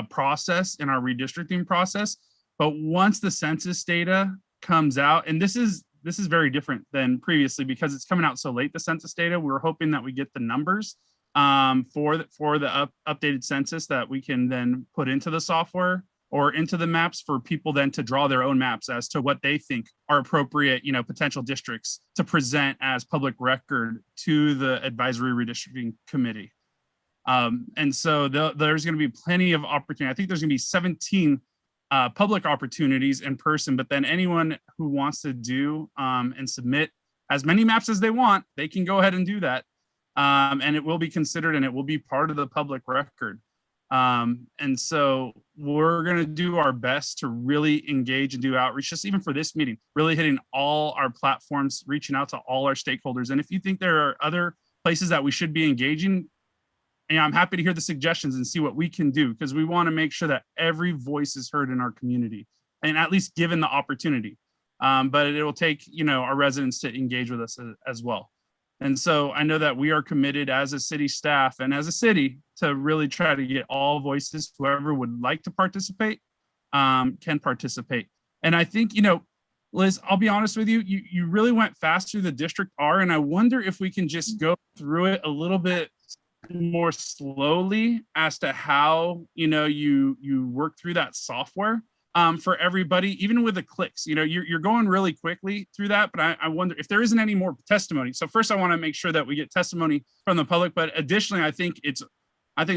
process in our redistricting process. But once the census data comes out, and this is very different than previously because it's coming out so late, the census data, we were hoping that we get the numbers for the updated census that we can then put into the software or into the maps for people then to draw their own maps as to what they think are appropriate, potential districts to present as public record to the advisory redistricting committee. And so there's going to be plenty of opportunity. I think there's going to be 17 public opportunities in person, but then anyone who wants to do and submit as many maps as they want, they can go ahead and do that. And it will be considered and it will be part of the public record. And so we're going to do our best to really engage and do outreach, just even for this meeting, really hitting all our platforms, reaching out to all our stakeholders. And if you think there are other places that we should be engaging, I'm happy to hear the suggestions and see what we can do, because we want to make sure that every voice is heard in our community and at least given the opportunity. But it will take, our residents to engage with us as well. And so I know that we are committed as a city staff and as a city to really try to get all voices, whoever would like to participate, can participate. And I think, Liz, I'll be honest with you, you really went fast through the District R, and I wonder if we can just go through it a little bit more slowly as to how, you work through that software. For everybody, even with the clicks, you're going really quickly through that, but I wonder if there isn't any more testimony. So first I want to make sure that we get testimony from the public, but additionally, I think it's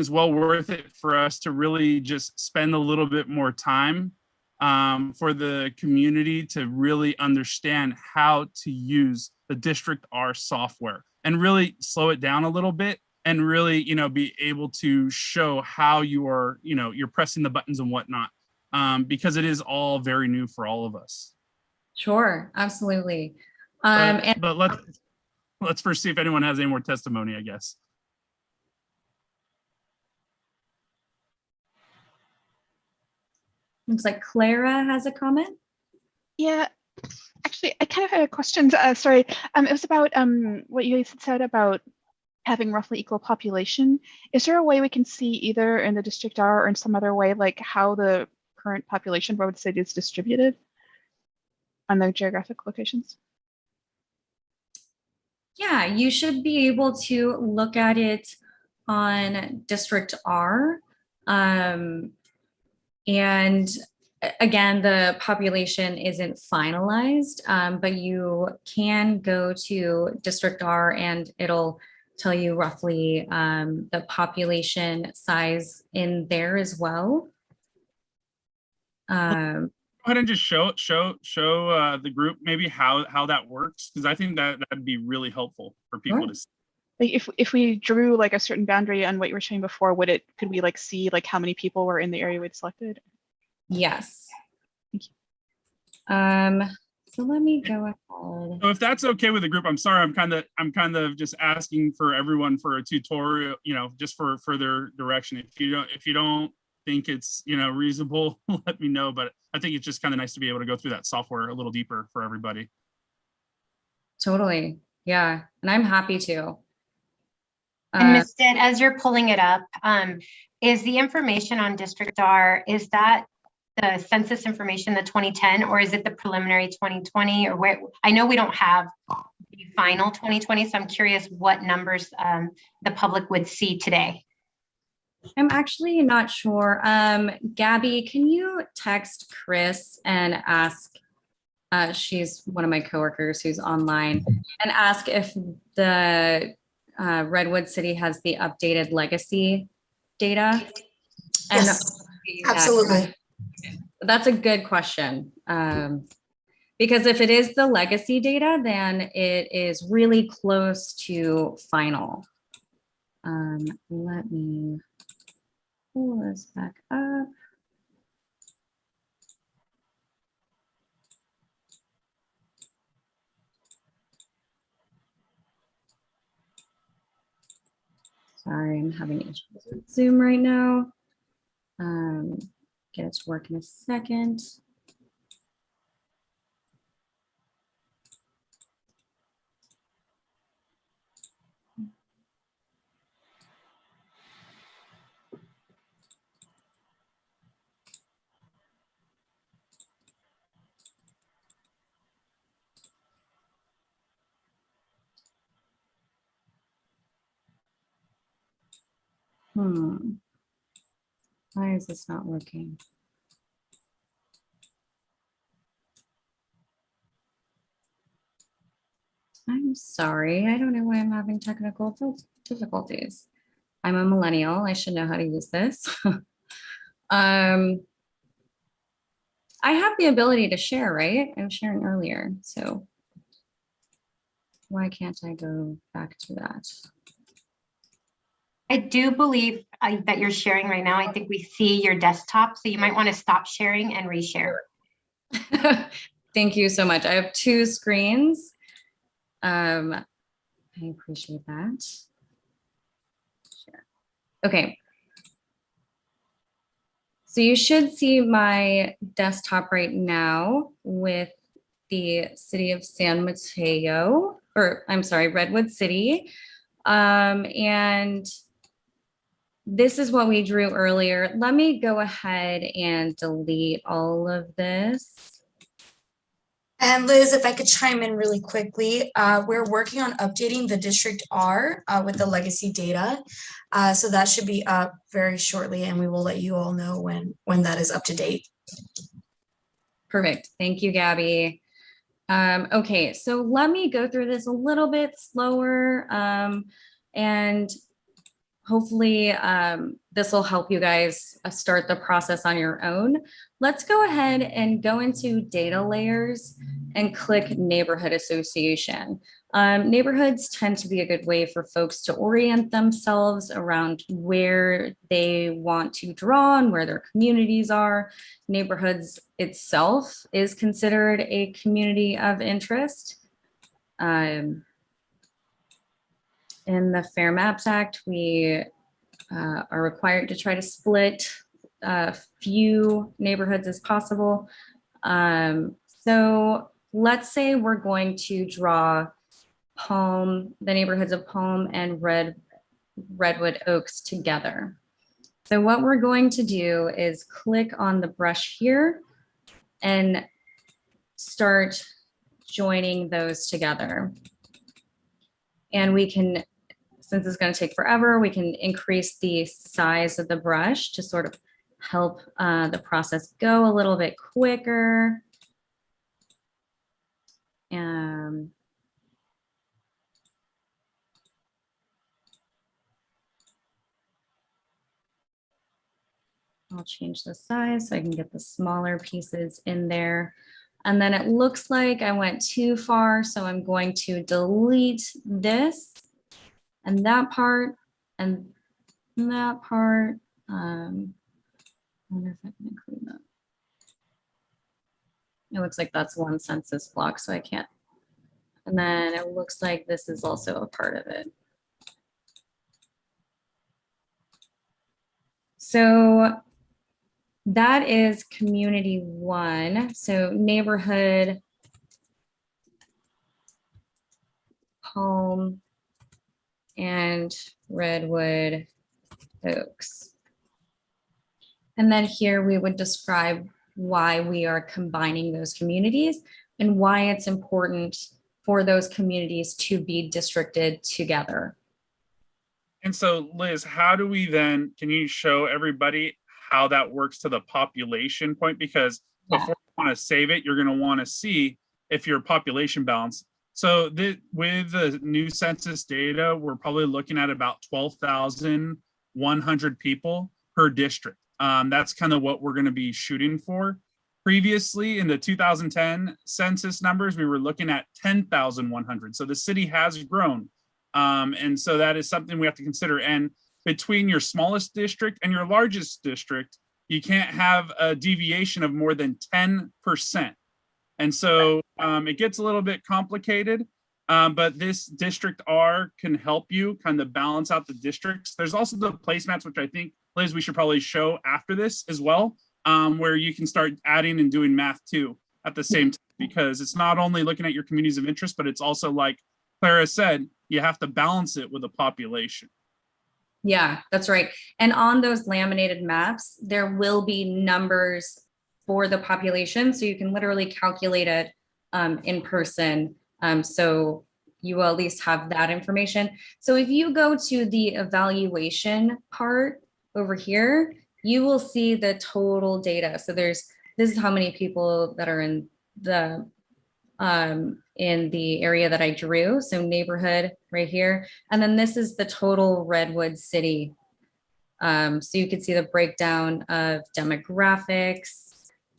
well worth it for us to really just spend a little bit more time for the community to really understand how to use the District R software and really slow it down a little bit and really, be able to show how you are, you're pressing the buttons and whatnot. Because it is all very new for all of us. Sure, absolutely. But let's first see if anyone has any more testimony, I guess. Looks like Clara has a comment. Yeah, actually, I kind of had a question. Sorry, it was about what you guys had said about having roughly equal population. Is there a way we can see either in the District R or in some other way, like how the current population of Redwood City is distributed on the geographic locations? Yeah, you should be able to look at it on District R. And again, the population isn't finalized, but you can go to District R and it'll tell you roughly the population size in there as well. Go ahead and just show the group maybe how that works, because I think that'd be really helpful for people Sure. to see. Like if we drew like a certain boundary on what you were saying before, could we like see like how many people were in the area we'd selected? Yes. Thank you. So let me go ahead. So if that's okay with the group, I'm sorry, I'm kind of just asking for everyone for a tutorial, just for further direction. If you don't think it's reasonable, let me know, but I think it's just kind of nice to be able to go through that software a little deeper for everybody. Totally, yeah, and I'm happy to. And Ms. Stitt, as you're pulling it up, is the information on District R, is that the census information, the 2010, or is it the preliminary 2020, or where? I know we don't have the final 2020, so I'm curious what numbers the public would see today. I'm actually not sure. Gabby, can you text Chris and ask, she's one of my coworkers who's online, and ask if the Redwood City has the updated legacy data? Yes, absolutely. That's a good question. Because if it is the legacy data, then it is really close to final. Let me pull this back up. Sorry, I'm having issues with Zoom right now. Get it to work in a second. Why is this not working? I'm sorry. I don't know why I'm having technical difficulties. I'm a millennial. I should know how to use this. I have the ability to share, right? I was sharing earlier. So why can't I go back to that? I do believe that you're sharing right now. I think we see your desktop, so you might want to stop sharing and reshare. Thank you so much. I have two screens. I appreciate that. Share. Okay. So you should see my desktop right now with the city of San Mateo, or I'm sorry, Redwood City. And this is what we drew earlier. Let me go ahead and delete all of this. And Liz, if I could chime in really quickly, we're working on updating the District R with the legacy data. So that should be up very shortly, and we will let you all know when that is up to date. Perfect. Thank you, Gabby. Okay, so let me go through this a little bit slower, and hopefully this will help you guys start the process on your own. Let's go ahead and go into data layers and click neighborhood association. Neighborhoods tend to be a good way for folks to orient themselves around where they want to draw and where their communities are. Neighborhoods itself is considered a community of interest. In the Fair Maps Act, we are required to try to split few neighborhoods as possible. So let's say we're going to draw Palm, the neighborhoods of Palm and Redwood Oaks together. So what we're going to do is click on the brush here and start joining those together. And we can, since it's going to take forever, we can increase the size of the brush to sort of help the process go a little bit quicker. I'll change the size so I can get the smaller pieces in there. And then it looks like I went too far, so I'm going to delete this and that part and that part. I wonder if I can include that. It looks like that's one census block, so I can't. And then it looks like this is also a part of it. So that is community one. So neighborhood, Palm, and Redwood Oaks. And then here we would describe why we are combining those communities and why it's important for those communities to be districted together. And so Liz, how do we then, can you show everybody how that works to the population point? Because before you want to save it, you're going to want to see if your population balance. So with the new census data, we're probably looking at about 12,100 people per district. That's kind of what we're going to be shooting for. Previously, in the 2010 census numbers, we were looking at 10,100. So the city has grown. And so that is something we have to consider. And between your smallest district and your largest district, you can't have a deviation of more than 10%. And so it gets a little bit complicated, but this District R can help you kind of balance out the districts. There's also the placemats, which I think, Liz, we should probably show after this as well, where you can start adding and doing math too at the same time, because it's not only looking at your communities of interest, but it's also, like Clara said, you have to balance it with the population. Yeah, that's right. And on those laminated maps, there will be numbers for the population. So you can literally calculate it in person. So you will at least have that information. So if you go to the evaluation part over here, you will see the total data. So this is how many people that are in the area that I drew. So neighborhood right here. And then this is the total Redwood city. So you can see the breakdown of demographics.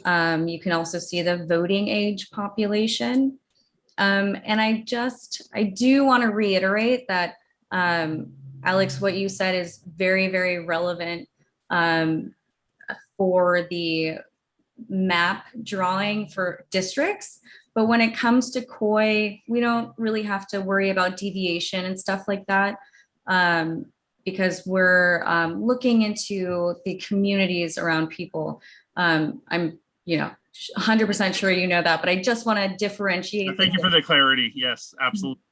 You can also see the voting age population. And I do want to reiterate that, Alex, what you said is very, very relevant for the map drawing for districts. But when it comes to COI, we don't really have to worry about deviation and stuff like that, because we're looking into the communities around people. I'm, 100% sure you know that, but I just want to differentiate. Thank you for the clarity. Yes, absolutely.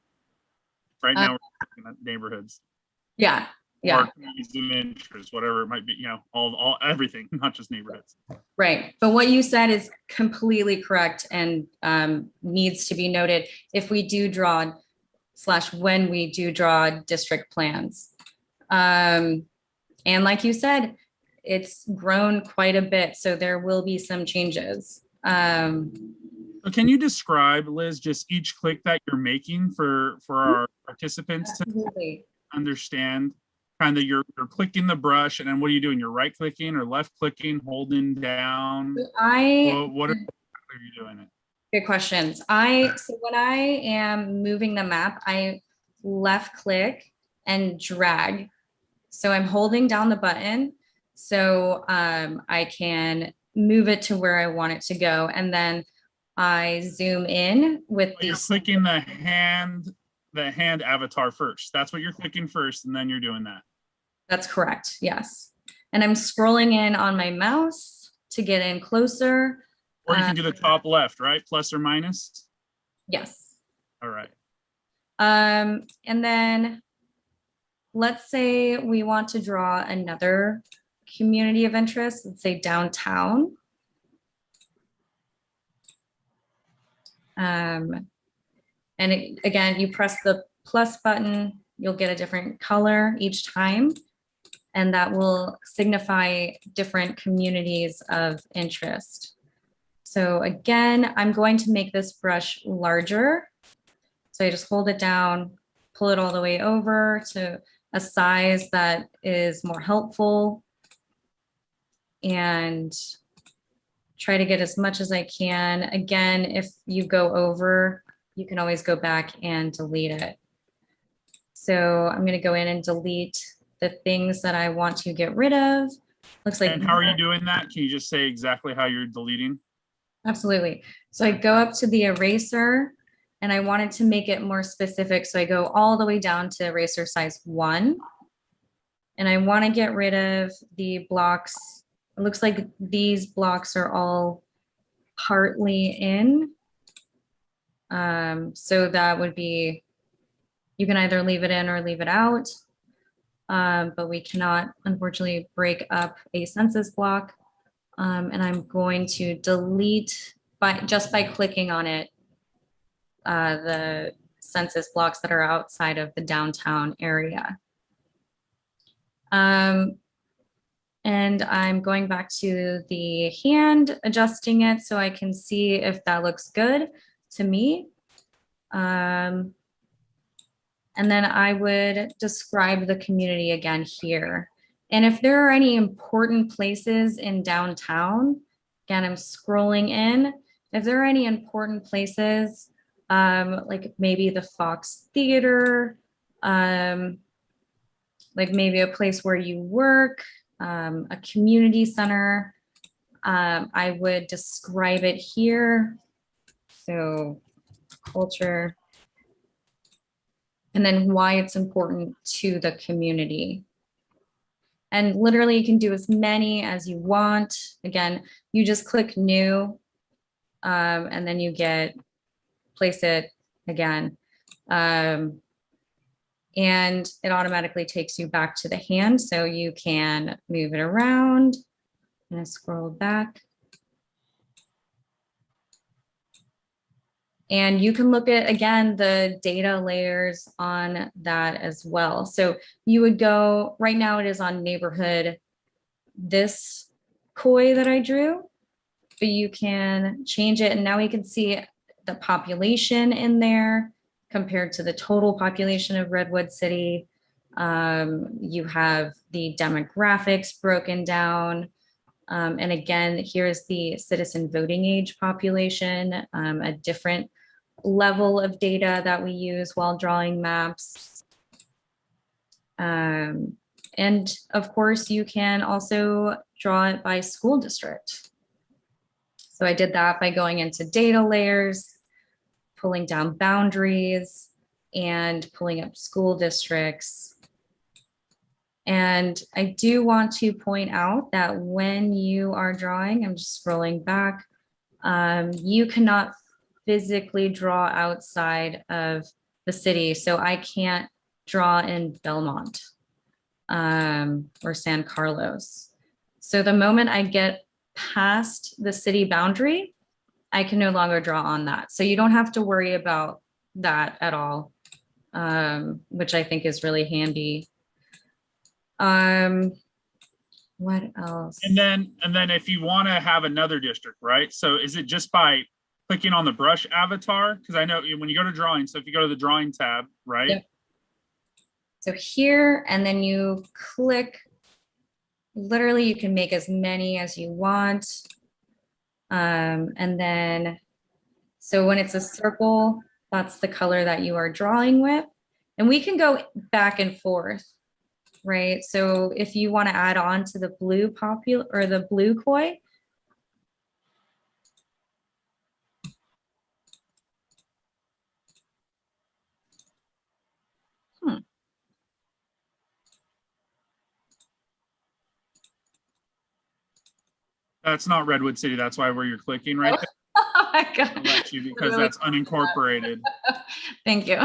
Right now, we're looking at neighborhoods. Yeah. Or communities of interest, whatever it might be, all everything, not just neighborhoods. Right. But what you said is completely correct and needs to be noted if we do draw / when we do draw district plans. And like you said, it's grown quite a bit, so there will be some changes. So can you describe, Liz, just each click that you're making for our participants to understand? Kind of you're clicking the brush, and then what are you doing? You're right clicking or left clicking, holding down. What are you doing it? Good questions. So when I am moving the map, I left click and drag. So I'm holding down the button so I can move it to where I want it to go, and then I zoom in with. You're clicking the hand avatar first. That's what you're clicking first, and then you're doing that. That's correct. Yes. And I'm scrolling in on my mouse to get in closer. Or you can do the top left, right? Plus or minus? Yes. All right. And then let's say we want to draw another community of interest, let's say downtown. And again, you press the plus button, you'll get a different color each time, and that will signify different communities of interest. So again, I'm going to make this brush larger. So I just hold it down, pull it all the way over to a size that is more helpful, and try to get as much as I can. Again, if you go over, you can always go back and delete it. So I'm going to go in and delete the things that I want to get rid of. Looks like. And how are you doing that? Can you just say exactly how you're deleting? Absolutely. So I go up to the eraser and I wanted to make it more specific. So I go all the way down to eraser size 1. And I want to get rid of the blocks. It looks like these blocks are all partly in. So that would be, you can either leave it in or leave it out. But we cannot, unfortunately, break up a census block. And I'm going to delete just by clicking on it, the census blocks that are outside of the downtown area. And I'm going back to the hand, adjusting it so I can see if that looks good to me. And then I would describe the community again here. And if there are any important places in downtown, again, I'm scrolling in. If there are any important places, like maybe the Fox Theater, like maybe a place where you work, a community center, I would describe it here. So culture, and then why it's important to the community. And literally you can do as many as you want. Again, you just click new, and then you place it again. And it automatically takes you back to the hand. So you can move it around and scroll back. And you can look at, again, the data layers on that as well. So you would go, right now it is on neighborhood, this koi that I drew, but you can change it. And now we can see the population in there compared to the total population of Redwood City. You have the demographics broken down. And again, here's the citizen voting age population, a different level of data that we use while drawing maps. And of course, you can also draw it by school district. So I did that by going into data layers, pulling down boundaries, and pulling up school districts. And I do want to point out that when you are drawing, I'm just scrolling back, you cannot physically draw outside of the city. So I can't draw in Belmont or San Carlos. So the moment I get past the city boundary, I can no longer draw on that. So you don't have to worry about that at all, which I think is really handy. What else? And then if you want to have another district, right? So is it just by clicking on the brush avatar? Because I know when you go to drawing, so if you go to the drawing tab, right? Yep. So here, and then you click, literally you can make as many as you want. And then, so when it's a circle, that's the color that you are drawing with. And we can go back and forth, right? So if you want to add on to the blue or the blue koi, That's not Redwood City. That's why where you're clicking right there. Oh my God. I'll let you, because that's unincorporated. Thank you.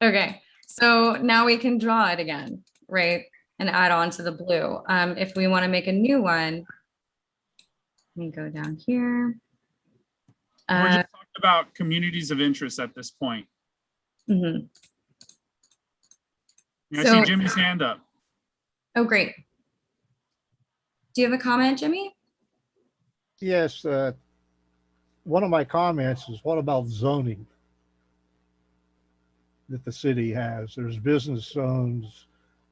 Okay, so now we can draw it again, right? And add on to the blue. If we want to make a new one, let me go down here. We're just talking about communities of interest at this point. Mhm. I So- see Jimmy's hand up. Oh, great. Do you have a comment, Jimmy? Yes, one of my comments is, what about zoning that the city has? There's business zones,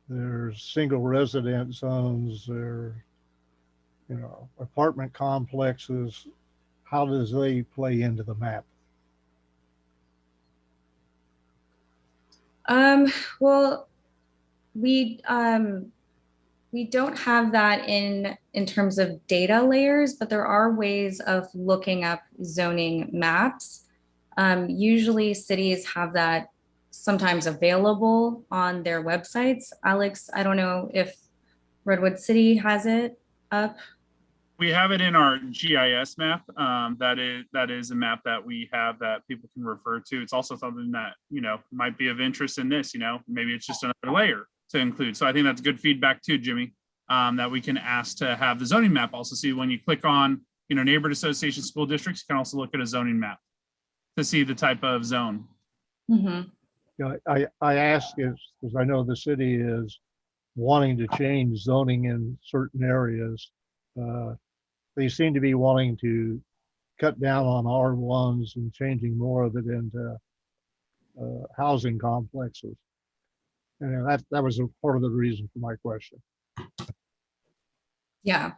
there's single resident zones, there, apartment complexes. How does they play into the map? Well, we don't have that in terms of data layers, but there are ways of looking up zoning maps. Usually cities have that sometimes available on their websites. Alex, I don't know if Redwood City has it up. We have it in our GIS map. That is a map that we have that people can refer to. It's also something that, might be of interest in this, maybe it's just another layer to include. So I think that's good feedback too, Jimmy, that we can ask to have the zoning map also see when you click on, neighborhood association school districts, you can also look at a zoning map to see the type of zone. Mm-hmm. I ask is because I know the city is wanting to change zoning in certain areas. They seem to be wanting to cut down on R1s and changing more of it into housing complexes. And that was a part of the reason for my question. Yeah.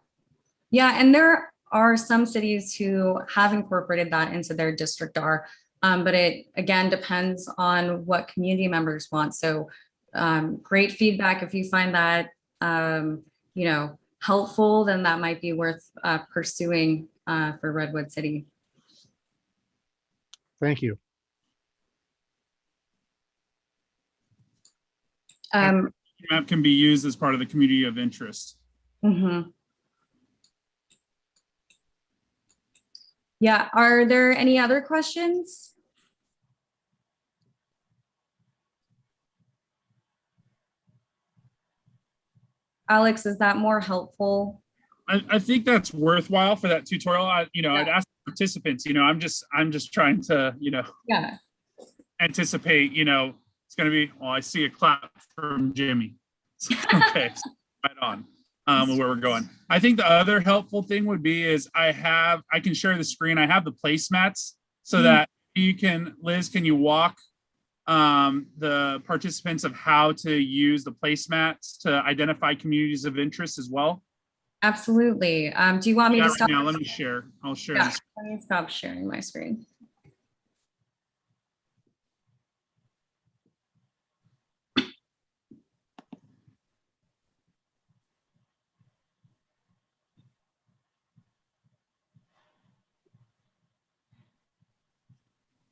Yeah. And there are some cities who have incorporated that into their district R, but it again depends on what community members want. So great feedback. If you find that, helpful, then that might be worth pursuing for Redwood City. Thank you. Map can be used as part of the community of interest. Mm-hmm. Yeah, are there any other questions? Alex, is that more helpful? I think that's worthwhile for that tutorial. I'd ask participants, I'm just trying to, Yeah. anticipate, it's going to be, well, I see a clap from Jimmy. Okay, so right on where we're going. I think the other helpful thing would be is I can share the screen. I have the placemats so that you can, Liz, can you walk the participants of how to use the placemats to identify communities of interest as well? Absolutely. Do you want me to Right stop? now, let me share. I'll share Yeah, this. let me stop sharing my screen.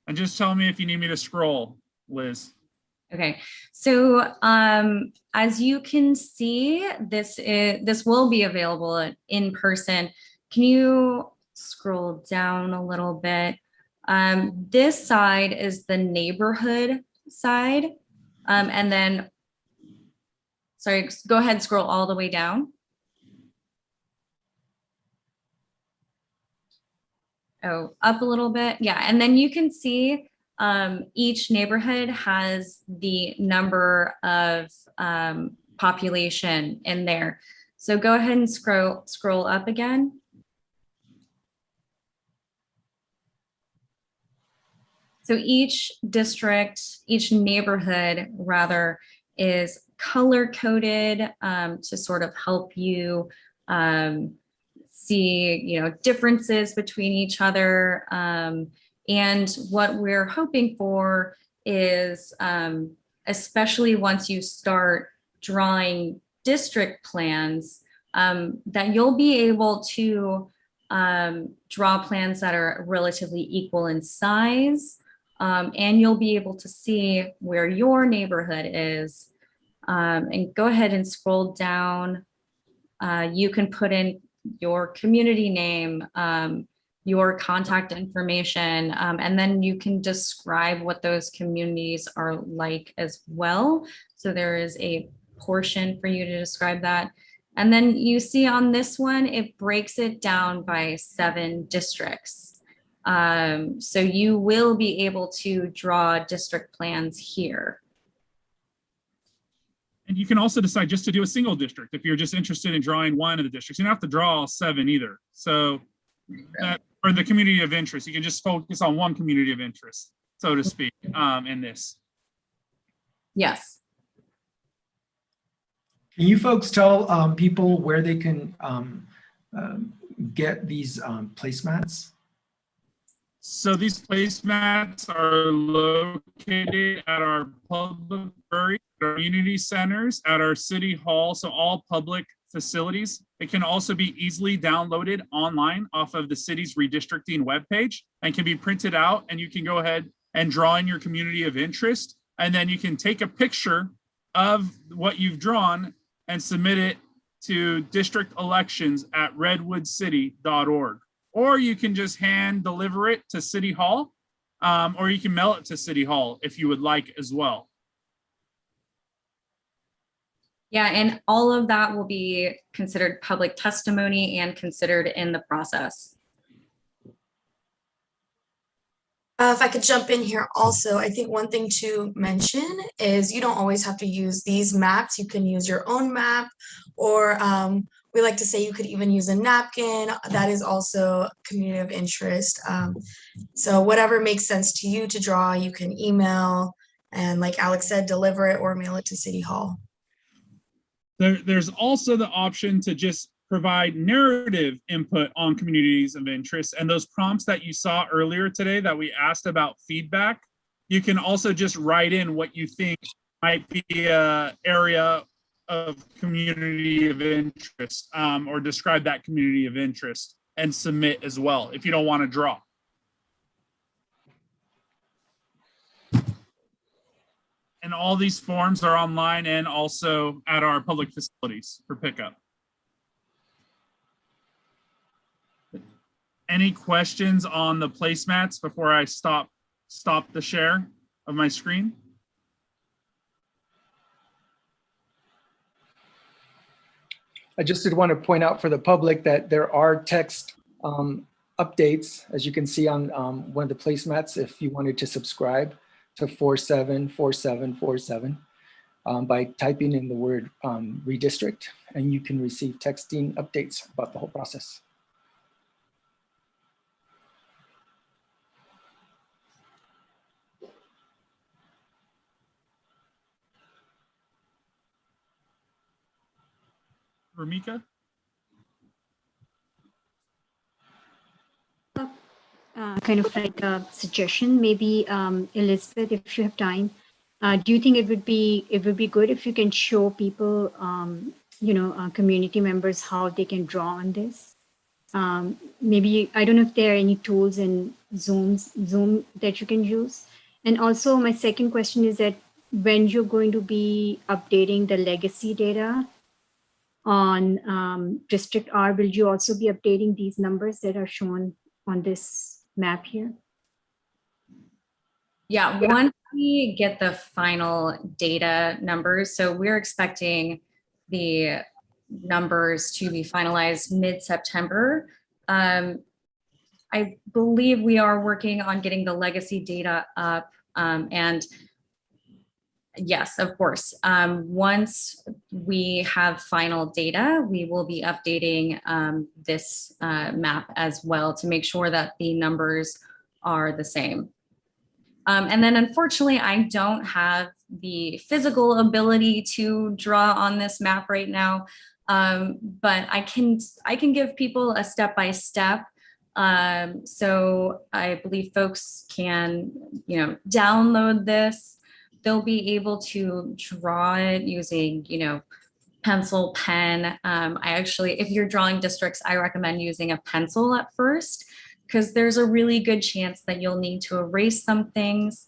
And just tell me if you need me to scroll, Liz. Okay, so as you can see, this will be available in person. Can you scroll down a little bit? This side is the neighborhood side, and then, sorry, go ahead, scroll all the way down. Oh, up a little bit, yeah, and then you can see each neighborhood has the number of population in there. So go ahead and scroll up again. So each district, each neighborhood rather, is color coded to sort of help you see, differences between each other. And what we're hoping for is, especially once you start drawing district plans, that you'll be able to draw plans that are relatively equal in size, and you'll be able to see where your neighborhood is. And go ahead and scroll down. You can put in your community name, your contact information, and then you can describe what those communities are like as well. So there is a portion for you to describe that. And then you see on this one, it breaks it down by 7 districts. So you will be able to draw district plans here. And you can also decide just to do a single district if you're just interested in drawing one of the districts. You don't have to draw all 7 either. So that, or the community of interest, you can just focus on one community of interest, so to speak, in this. Yes. Can you folks tell people where they can get these placemats? So these placemats are located at our public library, our community centers, at our city hall, so all public facilities. It can also be easily downloaded online off of the city's redistricting webpage and can be printed out, and you can go ahead and draw in your community of interest. And then you can take a picture of what you've drawn and submit it to districtelections@redwoodcity.org. Or you can just hand deliver it to City Hall, or you can mail it to City Hall if you would like as well. Yeah, and all of that will be considered public testimony and considered in the process. If I could jump in here also, I think one thing to mention is you don't always have to use these maps. You can use your own map, or we like to say you could even use a napkin. That is also community of interest. So whatever makes sense to you to draw, you can email, and like Alex said, deliver it or mail it to City Hall. There's also the option to just provide narrative input on communities of interest, and those prompts that you saw earlier today that we asked about feedback, you can also just write in what you think might be an area of community of interest, or describe that community of interest and submit as well if you don't want to draw. And all these forms are online and also at our public facilities for pickup. Any questions on the placemats before I stop the share of my screen? I just did want to point out for the public that there are text updates, as you can see on one of the placemats, if you wanted to subscribe to 474747 by typing in the word redistrict, and you can receive texting updates about the whole process. Ramika? Kind of like a suggestion, maybe Elizabeth, if you have time, do you think it would be good if you can show people, community members how they can draw on this? Maybe I don't know if there are any tools in Zoom that you can use. And also, my second question is that when you're going to be updating the legacy data on District R, will you also be updating these numbers that are shown on this map here? Yeah, once we get the final data numbers, so we're expecting the numbers to be finalized mid-September. I believe we are working on getting the legacy data up, and yes, of course. Once we have final data, we will be updating this map as well to make sure that the numbers are the same. And then unfortunately, I don't have the physical ability to draw on this map right now, but I can give people a step-by-step. So I believe folks can, download this. They'll be able to draw it using, pencil, pen. If you're drawing districts, I recommend using a pencil at first, because there's a really good chance that you'll need to erase some things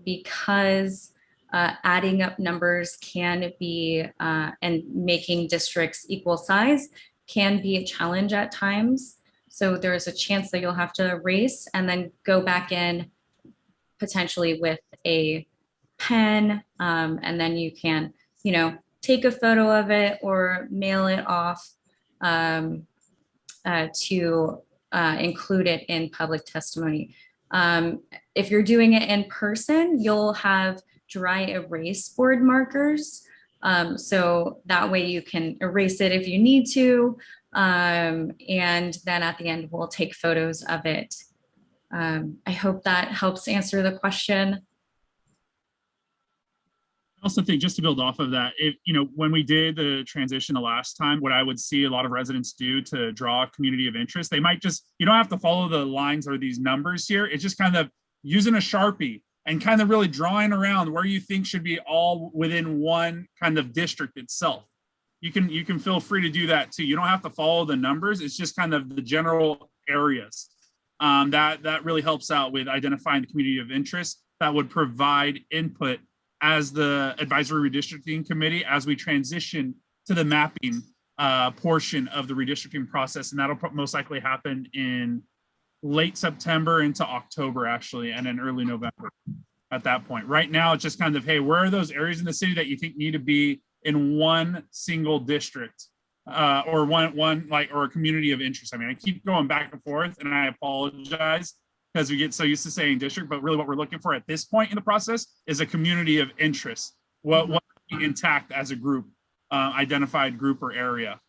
because adding up numbers can be, and making districts equal size can be a challenge at times. So there's a chance that you'll have to erase and then go back in potentially with a pen, and then you can, take a photo of it or mail it off to include it in public testimony. If you're doing it in person, you'll have dry erase board markers. So that way you can erase it if you need to. And then at the end, we'll take photos of it. I hope that helps answer the question. I also think, just to build off of that, when we did the transition the last time, what I would see a lot of residents do to draw a community of interest, they might just, you don't have to follow the lines or these numbers here. It's just kind of using a Sharpie and kind of really drawing around where you think should be all within one kind of district itself. You can feel free to do that too. You don't have to follow the numbers. It's just kind of the general areas. That really helps out with identifying the community of interest that would provide input as the advisory redistricting committee as we transition to the mapping portion of the redistricting process. And that'll most likely happen in late September into October, actually, and in early November at that point. Right now, it's just kind of, hey, where are those areas in the city that you think need to be in one single district or or a community of interest? I mean, I keep going back and forth, and I apologize because we get so used to saying district, but really what we're looking for at this point in the process is a community of interest. What be intact as a group, identified group or area.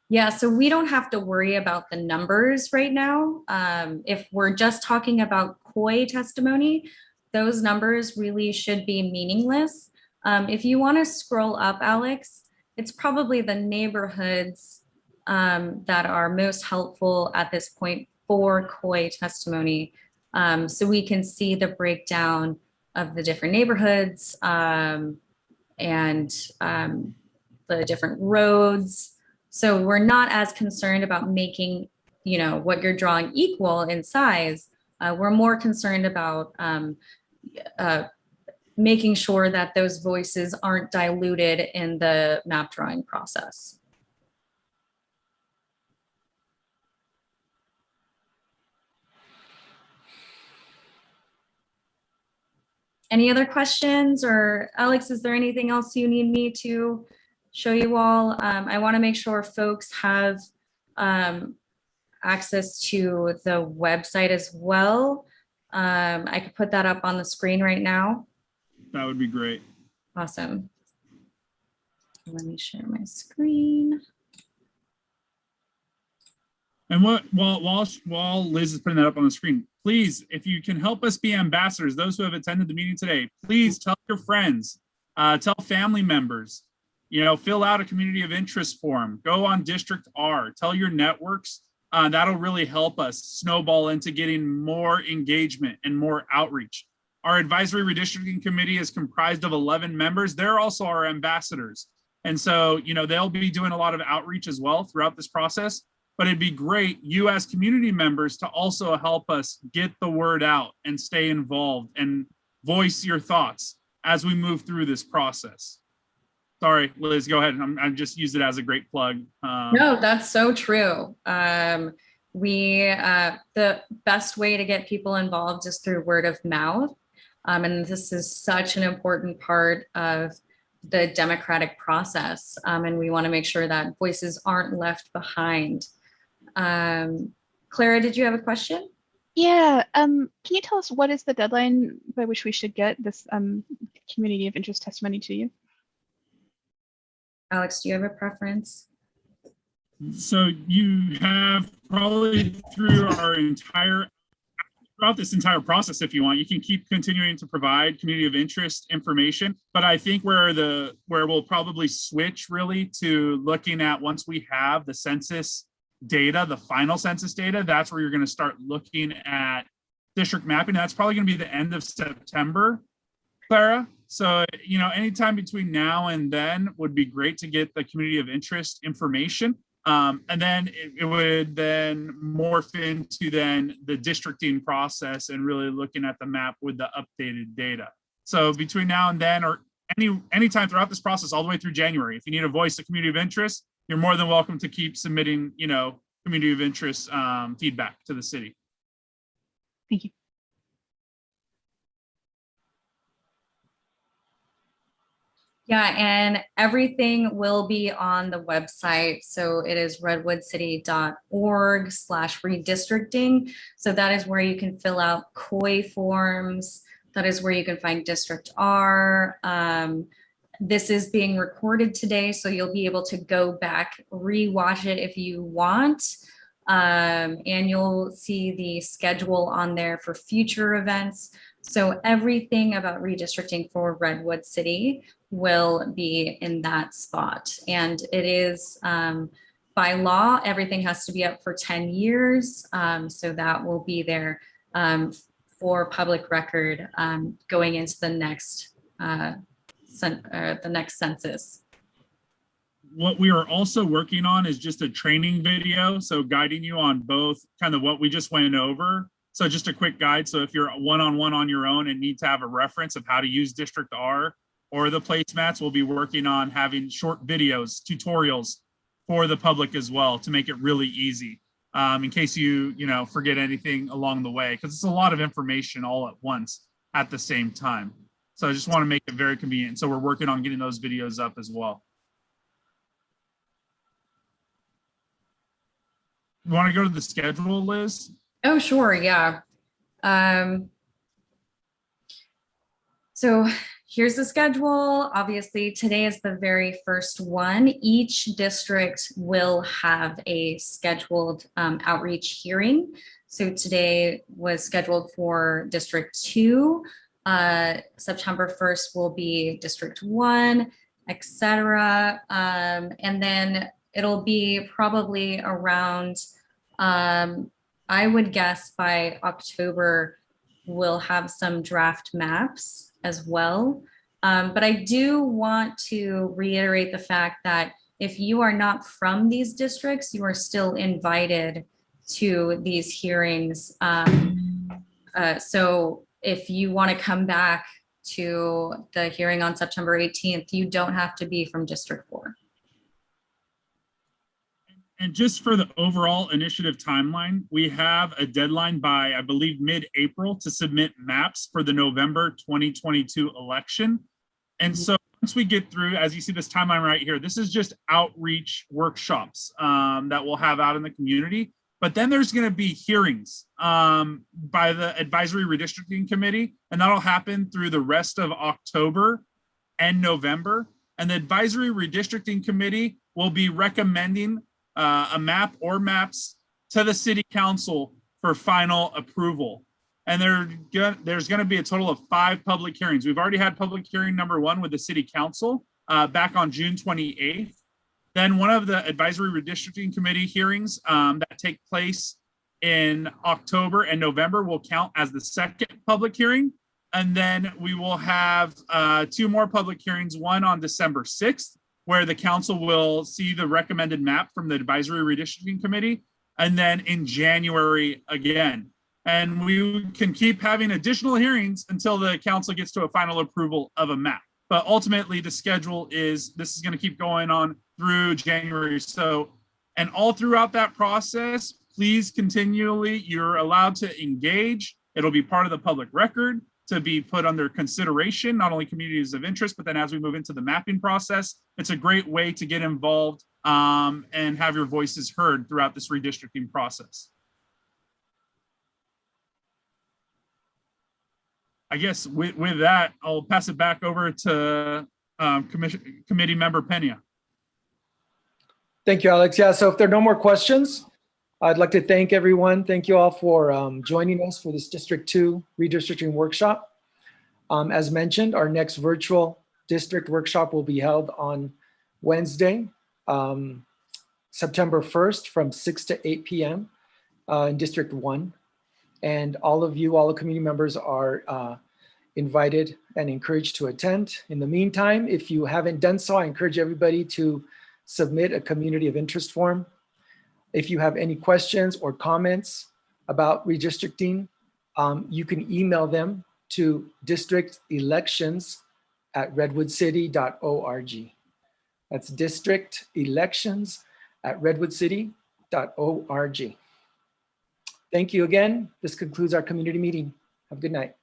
Yeah, so we don't have to worry about the numbers right now. If we're just talking about COI testimony, those numbers really should be meaningless. If you want to scroll up, Alex, it's probably the neighborhoods that are most helpful at this point for COI testimony. So we can see the breakdown of the different neighborhoods and the different roads. So we're not as concerned about making, what you're drawing equal in size. We're more concerned about making sure that those voices aren't diluted in the map drawing process. Any other questions? Or Alex, is there anything else you need me to show you all? I want to make sure folks have access to the website as well, I could put that up on the screen right now. That would be great. Awesome. Let me share my screen. And while Liz is putting that up on the screen, please, if you can help us be ambassadors, those who have attended the meeting today, please tell your friends, tell family members, fill out a community of interest form, go on District R, tell your networks. That'll really help us snowball into getting more engagement and more outreach. Our advisory redistricting committee is comprised of 11 members. They're also our ambassadors. And so, they'll be doing a lot of outreach as well throughout this process. But it'd be great, you as community members, to also help us get the word out and stay involved and voice your thoughts as we move through this process. Sorry, Liz, go ahead. I just used it as a great plug. No, that's so true. The best way to get people involved is through word of mouth. And this is such an important part of the democratic process. And we want to make sure that voices aren't left behind. Clara, did you have a question? Yeah, can you tell us what is the deadline by which we should get this community of interest testimony to you? Alex, do you have a preference? So you have probably throughout this entire process, if you want, you can keep continuing to provide community of interest information. But I think where we'll probably switch really to looking at, once we have the census data, the final census data, that's where you're going to start looking at district mapping. That's probably going to be the end of September, Clara. So, anytime between now and then would be great to get the community of interest information. And then it would then morph into then the districting process and really looking at the map with the updated data. So between now and then, or anytime throughout this process, all the way through January, if you need a voice of community of interest, you're more than welcome to keep submitting, community of interest feedback to the city. Thank you. Yeah, and everything will be on the website. So it is redwoodcity.org/redistricting. So that is where you can fill out COI forms. That is where you can find District R. This is being recorded today, so you'll be able to go back, rewatch it if you want. And you'll see the schedule on there for future events. So everything about redistricting for Redwood City will be in that spot. And it is by law, everything has to be up for 10 years. So that will be there for public record going into the next census. What we are also working on is just a training video. So guiding you on both kind of what we just went over. So just a quick guide. So if you're one-on-one on your own and need to have a reference of how to use District R or the Placemats, we'll be working on having short videos, tutorials for the public as well to make it really easy in case you forget anything along the way, because it's a lot of information all at once at the same time. So I just want to make it very convenient. So we're working on getting those videos up as well. You want to go to the schedule, Liz? Oh, sure. Yeah. So here's the schedule. Obviously, today is the very first one. Each district will have a scheduled outreach hearing. So today was scheduled for District 2. September 1st will be District 1, etc. And then it'll be probably around, I would guess by October, we'll have some draft maps as well. But I do want to reiterate the fact that if you are not from these districts, you are still invited to these hearings. So if you want to come back to the hearing on September 18th, you don't have to be from District 4. And just for the overall initiative timeline, we have a deadline by, I believe, mid-April to submit maps for the November 2022 election. And so once we get through, as you see this timeline right here, this is just outreach workshops that we'll have out in the community. But then there's going to be hearings by the Advisory Redistricting Committee, and that'll happen through the rest of October and November. And the Advisory Redistricting Committee will be recommending a map or maps to the City Council for final approval. And there's going to be a total of 5 public hearings. We've already had public hearing number 1 with the City Council back on June 28th. Then one of the Advisory Redistricting Committee hearings that take place in October and November will count as the second public hearing. And then we will have 2 more public hearings, one on December 6th, where the council will see the recommended map from the Advisory Redistricting Committee, and then in January again. And we can keep having additional hearings until the council gets to a final approval of a map. But ultimately, the schedule is this is going to keep going on through January. So, and all throughout that process, please continually, you're allowed to engage. It'll be part of the public record to be put under consideration, not only communities of interest, but then as we move into the mapping process, it's a great way to get involved and have your voices heard throughout this redistricting process. I guess with that, I'll pass it back over to committee member Pena. Thank you, Alex. Yeah, so if there are no more questions, I'd like to thank everyone. Thank you all for joining us for this District 2 redistricting workshop. As mentioned, our next virtual district workshop will be held on Wednesday, September 1st from 6 to 8 p.m. In District 1. And all of you, all the community members are invited and encouraged to attend. In the meantime, if you haven't done so, I encourage everybody to submit a community of interest form. If you have any questions or comments about redistricting, you can email them to districtelections@redwoodcity.org. That's districtelections@redwoodcity.org. Thank you again. This concludes our community meeting. Have a good night.